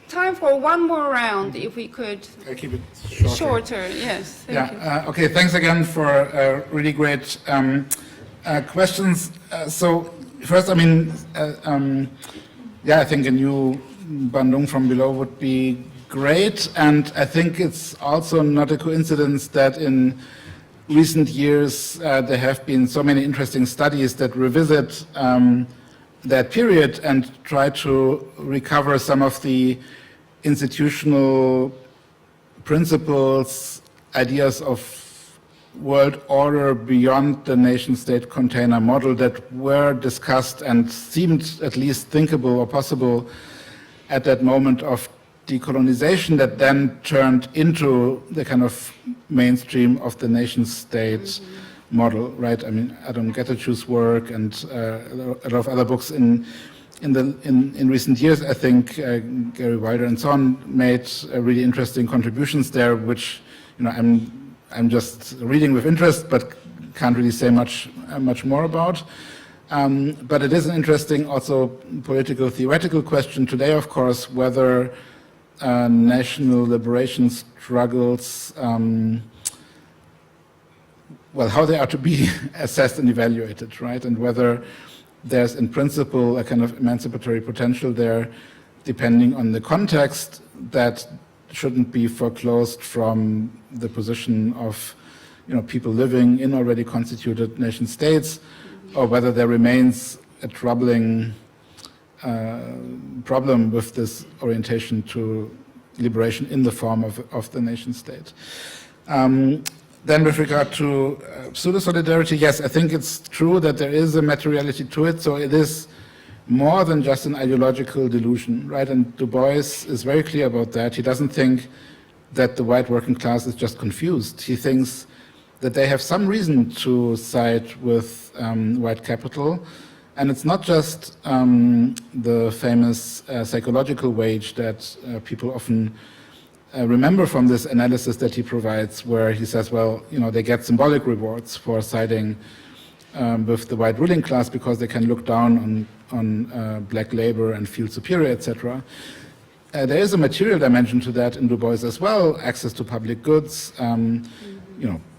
time for one more round, if we could. I'll keep it shorter. Shorter, yes. Thank you. Okay, thanks again for really great questions. So first, I mean, I think a new Bandung from below would be great, and I think it's also not a coincidence that in recent years there have been so many interesting studies that revisit that period and try to recover some of the institutional principles, ideas of world order beyond the nation-state container model that were discussed and seemed at least thinkable or possible at that moment of decolonization, that then turned into the kind of mainstream of the nation-state model, right? I mean, Adam Getachu's work and a lot of other books in recent years, I think Gary Wilder and so on made really interesting contributions there, which I'm just reading with interest, but can't really say much more about. But it is an interesting, also political theoretical question today, of course, whether national liberation struggles, how they are to be assessed and evaluated, right? And whether there's in principle a kind of emancipatory potential there, depending on the context, that shouldn't be foreclosed from the position of people living in already constituted nation states, or whether there remains a troubling problem with this orientation to liberation in the form of the nation state. Then with regard to pseudo-solidarity, yes, I think it's true that there is a materiality to it, so it is more than just an ideological delusion, right? And Du Bois is very clear about that. He doesn't think that the white working class is just confused. He thinks that they have some reason to side with white capital. And it's not just the famous psychological wage that people often remember from this analysis that he provides, where he says, they get symbolic rewards for siding with the white ruling class because they can look down on black labor and feel superior, etc. There is a material dimension to that in Du Bois as well, access to public goods,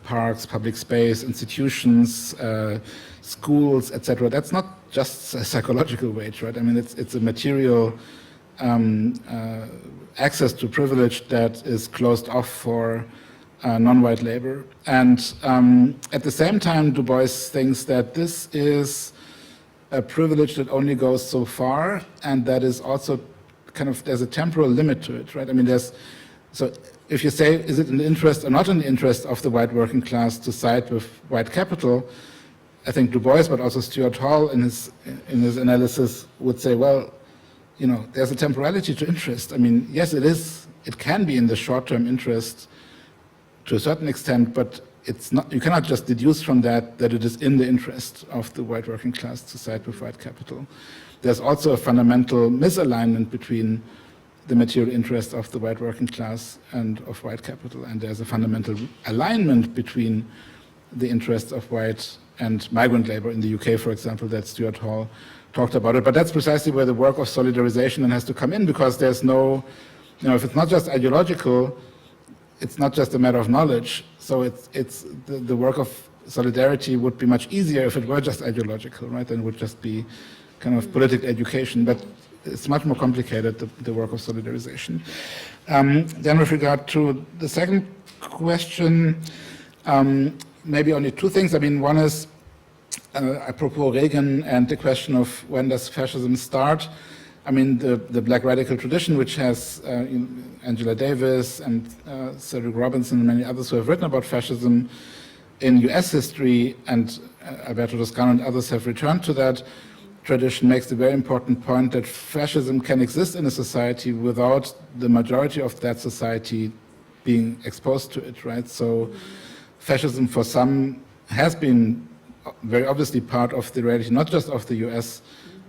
parks, public space, institutions, schools, etc. That's not just a psychological wage, right? I mean, it's a material access to privilege that is closed off for non-white labor. And at the same time, Du Bois thinks that this is a privilege that only goes so far, and that is also kind of, there's a temporal limit to it, right? I mean, so if you say, is it in the interest or not in the interest of the white working class to side with white capital, I think Du Bois, but also Stuart Hall in his analysis would say, there's a temporality to interest. I mean, yes, it can be in the short-term interest to a certain extent, but it's not, you cannot just deduce from that it is in the interest of the white working class to side with white capital. There's also a fundamental misalignment between the material interest of the white working class and of white capital, and there's a fundamental alignment between the interests of white and migrant labor in the UK, for example, that Stuart Hall talked about it. But that's precisely where the work of solidarization then has to come in, because there's no, if it's not just ideological, it's not just a matter of knowledge. So it's the work of solidarity would be much easier if it were just ideological, right? Then it would just be kind of political education. But it's much more complicated, the work of solidarization. Then with regard to the second question, maybe only two things. I mean, one is apropos Reagan and the question of when does fascism start. I mean, the black radical tradition, which has Angela Davis and Cedric Robinson and many others who have written about fascism in US history, and Alberto Toscano and others have returned to that tradition, makes the very important point that fascism can exist in a society without the majority of that society being exposed to it, right? So fascism for some has been very obviously part of the reality, not just of the US,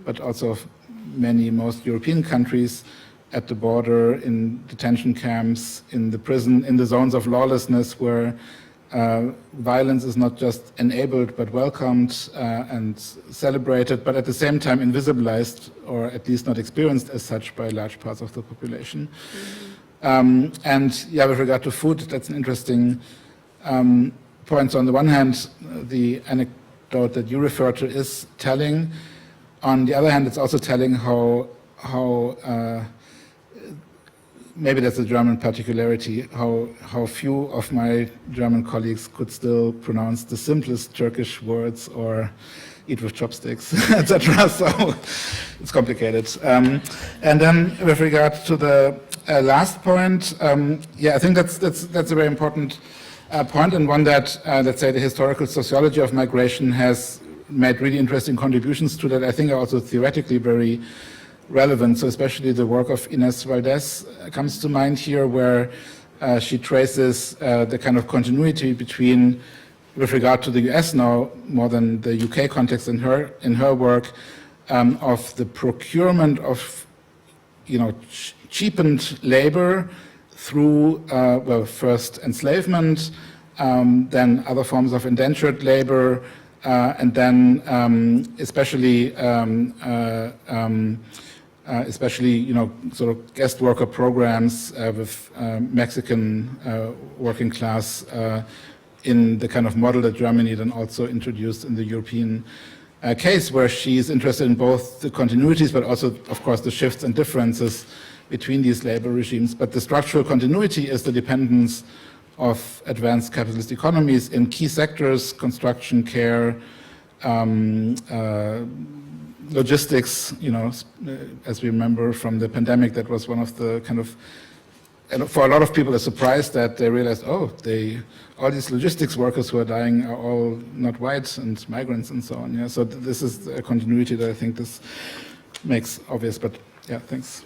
but also of most European countries. at the border, in detention camps, in the prison, in the zones of lawlessness where violence is not just enabled but welcomed and celebrated, but at the same time invisibilized, or at least not experienced as such by large parts of the population. And yeah, with regard to food, that's an interesting point. So on the one hand, the anecdote that you refer to is telling. On the other hand, it's also telling how maybe that's a German particularity, how few of my German colleagues could still pronounce the simplest Turkish words or eat with chopsticks, etc. So it's complicated. And then with regard to the last point, yeah, I think that's a very important point, and one that, let's say, the historical sociology of migration has made really interesting contributions to that. I think are also theoretically very relevant. So especially the work of Inés Valdés comes to mind here, where she traces the kind of continuity between, with regard to the US now, more than the UK context in her work, of the procurement of, cheapened labor through, well, first enslavement, then other forms of indentured labor, and then especially, sort of guest worker programs with Mexican working class in the kind of model that Germany then also introduced in the European case, where she's interested in both the continuities, but also, of course, the shifts and differences between these labor regimes. But the structural continuity is the dependence of advanced capitalist economies in key sectors: construction, care, logistics. As we remember from the pandemic, that was one of the kind of, and for a lot of people, a surprise that they realized, all these logistics workers who are dying are all not white and migrants and so on. Yeah, so this is a continuity that I think this makes obvious. But yeah, thanks.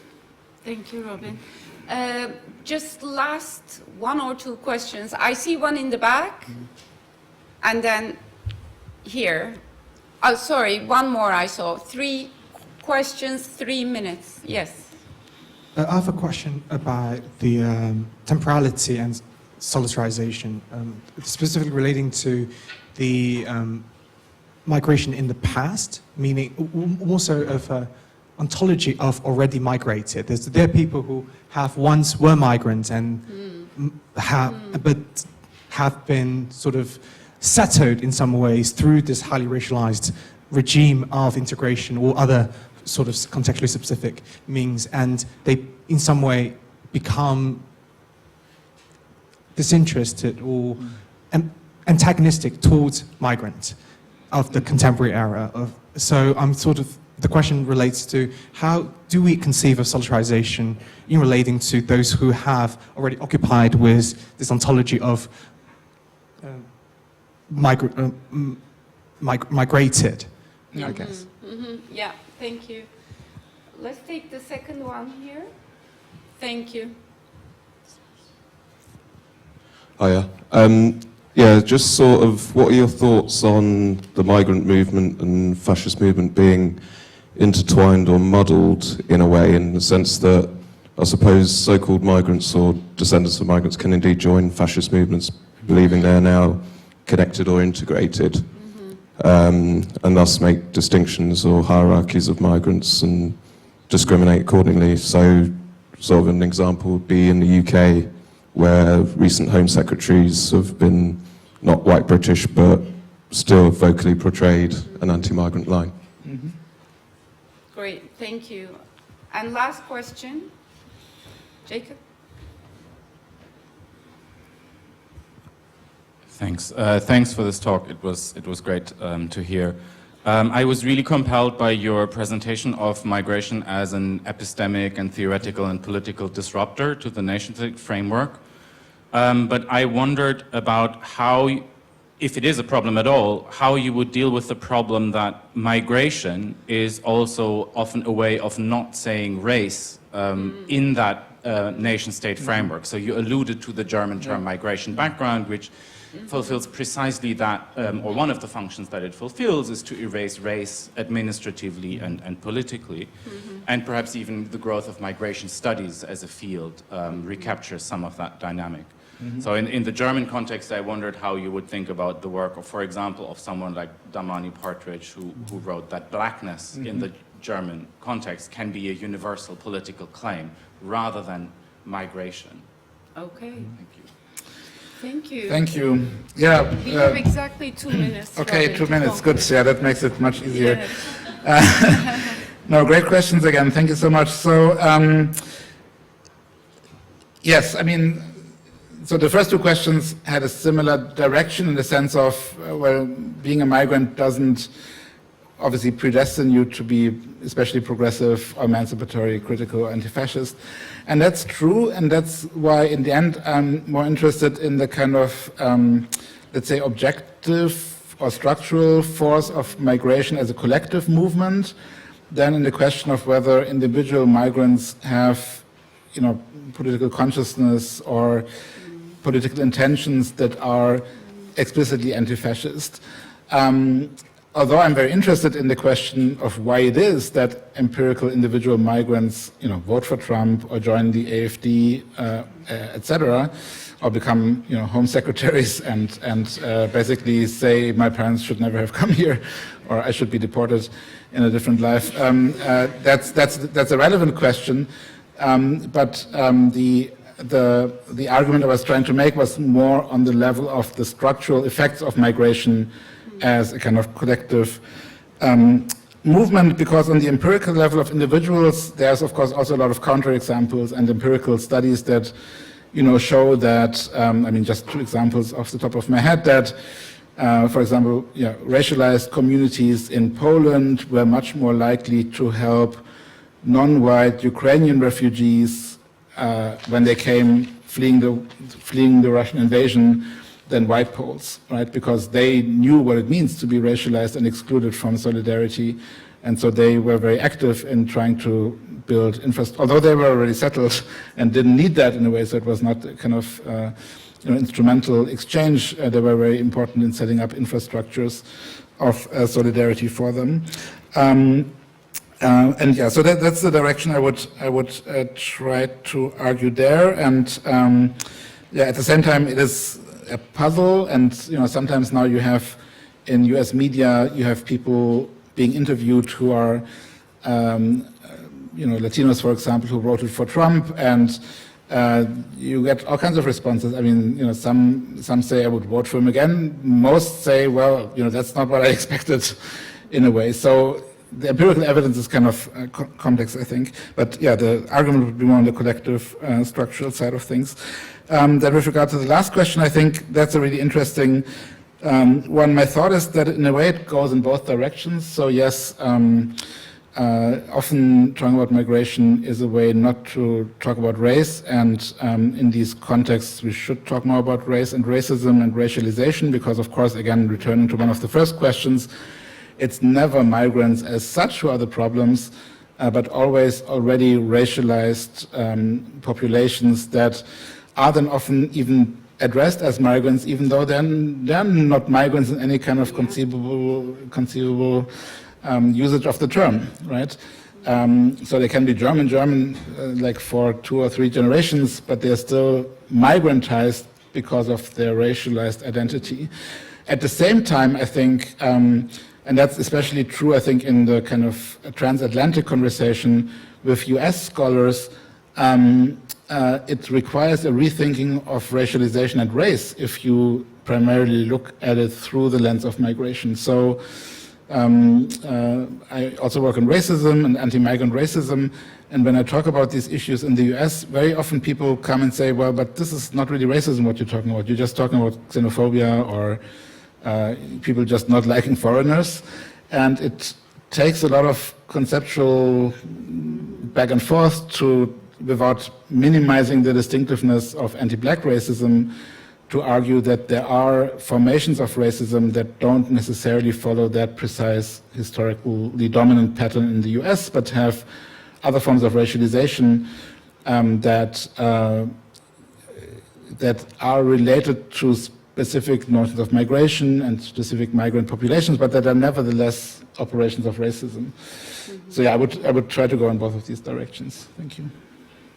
Thank you, Robin. Just last one or two questions. I see one in the back, and then here. Oh, sorry, one more I saw. 3 questions, 3 minutes. Yes. I have a question about the temporality and solidarization, specifically relating to the migration in the past, meaning also of an ontology of already migrated. There are people who have once were migrants and but have been sort of settled in some ways through this highly racialized regime of integration or other sort of contextually specific means, and they in some way become disinterested or antagonistic towards migrants of the contemporary era. So I'm sort of, the question relates to how do we conceive of solidarization in relating to those who have already occupied with this ontology of migrated, I guess. Yeah, thank you. Let's take the second one here. Thank you. Hiya. Yeah, just sort of, what are your thoughts on the migrant movement and fascist movement being intertwined or muddled in a way, in the sense that I suppose so-called migrants or descendants of migrants can indeed join fascist movements, believing they're now connected or integrated, and thus make distinctions or hierarchies of migrants and discriminate accordingly. So, sort of an example would be in the UK, where recent Home Secretaries have been not white British, but still vocally portrayed an anti-migrant line. Great, thank you. And last question, Jacob. Thanks. Thanks for this talk. It was great to hear. I was really compelled by your presentation of migration as an epistemic and theoretical and political disruptor to the nation-state framework. But I wondered about how, if it is a problem at all, how you would deal with the problem that migration is also often a way of not saying race in that nation-state framework. So you alluded to the German term migration background, which fulfills precisely that, or one of the functions that it fulfills is to erase race administratively and politically. And perhaps even the growth of migration studies as a field recaptures some of that dynamic. So in the German context, I wondered how you would think about the work of, for example, of someone like Damani Partridge, who wrote that blackness in the German context can be a universal political claim rather than migration. Okay. Thank you. Thank you. Thank you. Yeah. We have exactly 2 minutes. Okay, Robin, 2 to minutes. conclude. Good. Yeah, that makes it much easier. Yes. No, great questions again. Thank you so much. So, yes, I mean, so the first two questions had a similar direction in the sense of, well, being a migrant doesn't obviously predestine you to be especially progressive, or emancipatory, critical, or anti-fascist. And that's true, and that's why in the end I'm more interested in the kind of, let's say, objective or structural force of migration as a collective movement than in the question of whether individual migrants have, you know, political consciousness or political intentions that are explicitly anti-fascist. Although I'm very interested in the question of why it is that empirical individual migrants, you know, vote for Trump or join the AfD, etc., or become, you know, home secretaries and basically say my parents should never have come here, or I should be deported in a different life. That's a relevant question, but the argument I was trying to make was more on the level of the structural effects of migration as a kind of collective movement, because on the empirical level of individuals, there's of course also a lot of counterexamples and empirical studies that, you know, show that, I mean, just two examples off the top of my head, that, for example, yeah, racialized communities in Poland were much more likely to help non-white Ukrainian refugees when they came fleeing the Russian invasion than white Poles, right? Because they knew what it means to be racialized and excluded from solidarity, and so they were very active in trying to build infrastructure. Although they were already settled and didn't need that in a way, so it was not a kind of you know, instrumental exchange. They were very important in setting up infrastructures of solidarity for them. And yeah, so that's the direction I would try to argue there. And yeah, at the same time, it is a puzzle, and you know, sometimes now you have in U.S. media, you have people being interviewed who are, you know, Latinos, for example, who voted for Trump, and you get all kinds of responses. I mean, you know, some say I would vote for him again. Most say, well, you know, that's not what I expected, in a way. So the empirical evidence is kind of complex, I think. But yeah, the argument would be more on the collective structural side of things. Then with regard to the last question, I think that's a really interesting one. My thought is that in a way it goes in both directions. So yes, often talking about migration is a way not to talk about race, and in these contexts we should talk more about race and racism and racialization, because of course, again, returning to one of the first questions, it's never migrants as such who are the problems, but always already racialized populations that are then often even addressed as migrants, even though they're not migrants in any kind of conceivable usage of the term, right? So they can be German, like for 2 or 3 generations, but they're still migrantized because of their racialized identity. At the same time, I think, and that's especially true, I think, in the kind of transatlantic conversation with US scholars, it requires a rethinking of racialization and race if you primarily look at it through the lens of migration. So I also work on racism and anti-migrant racism, and when I talk about these issues in the US, very often people come and say, well, but this is not really racism what you're talking about. You're just talking about xenophobia or people just not liking foreigners. And it takes a lot of conceptual back and forth to, without minimizing the distinctiveness of anti-black racism, to argue that there are formations of racism that don't necessarily follow that precise historically dominant pattern in the US, but have other forms of racialization that are related to specific notions of migration and specific migrant populations, but that are nevertheless operations of racism. So yeah, I would try to go in both of these directions. Thank you.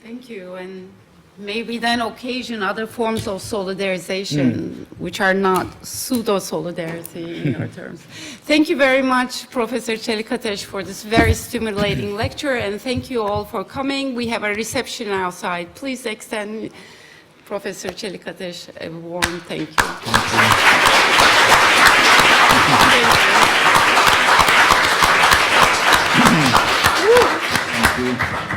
Thank you, and maybe then occasion other forms of solidarization, which are not pseudo-solidarity in your terms. Thank you very much, Professor Celikates, for this very stimulating lecture, and thank you all for coming. We have a reception outside. Please extend Professor Celikates a warm thank you. Thank you.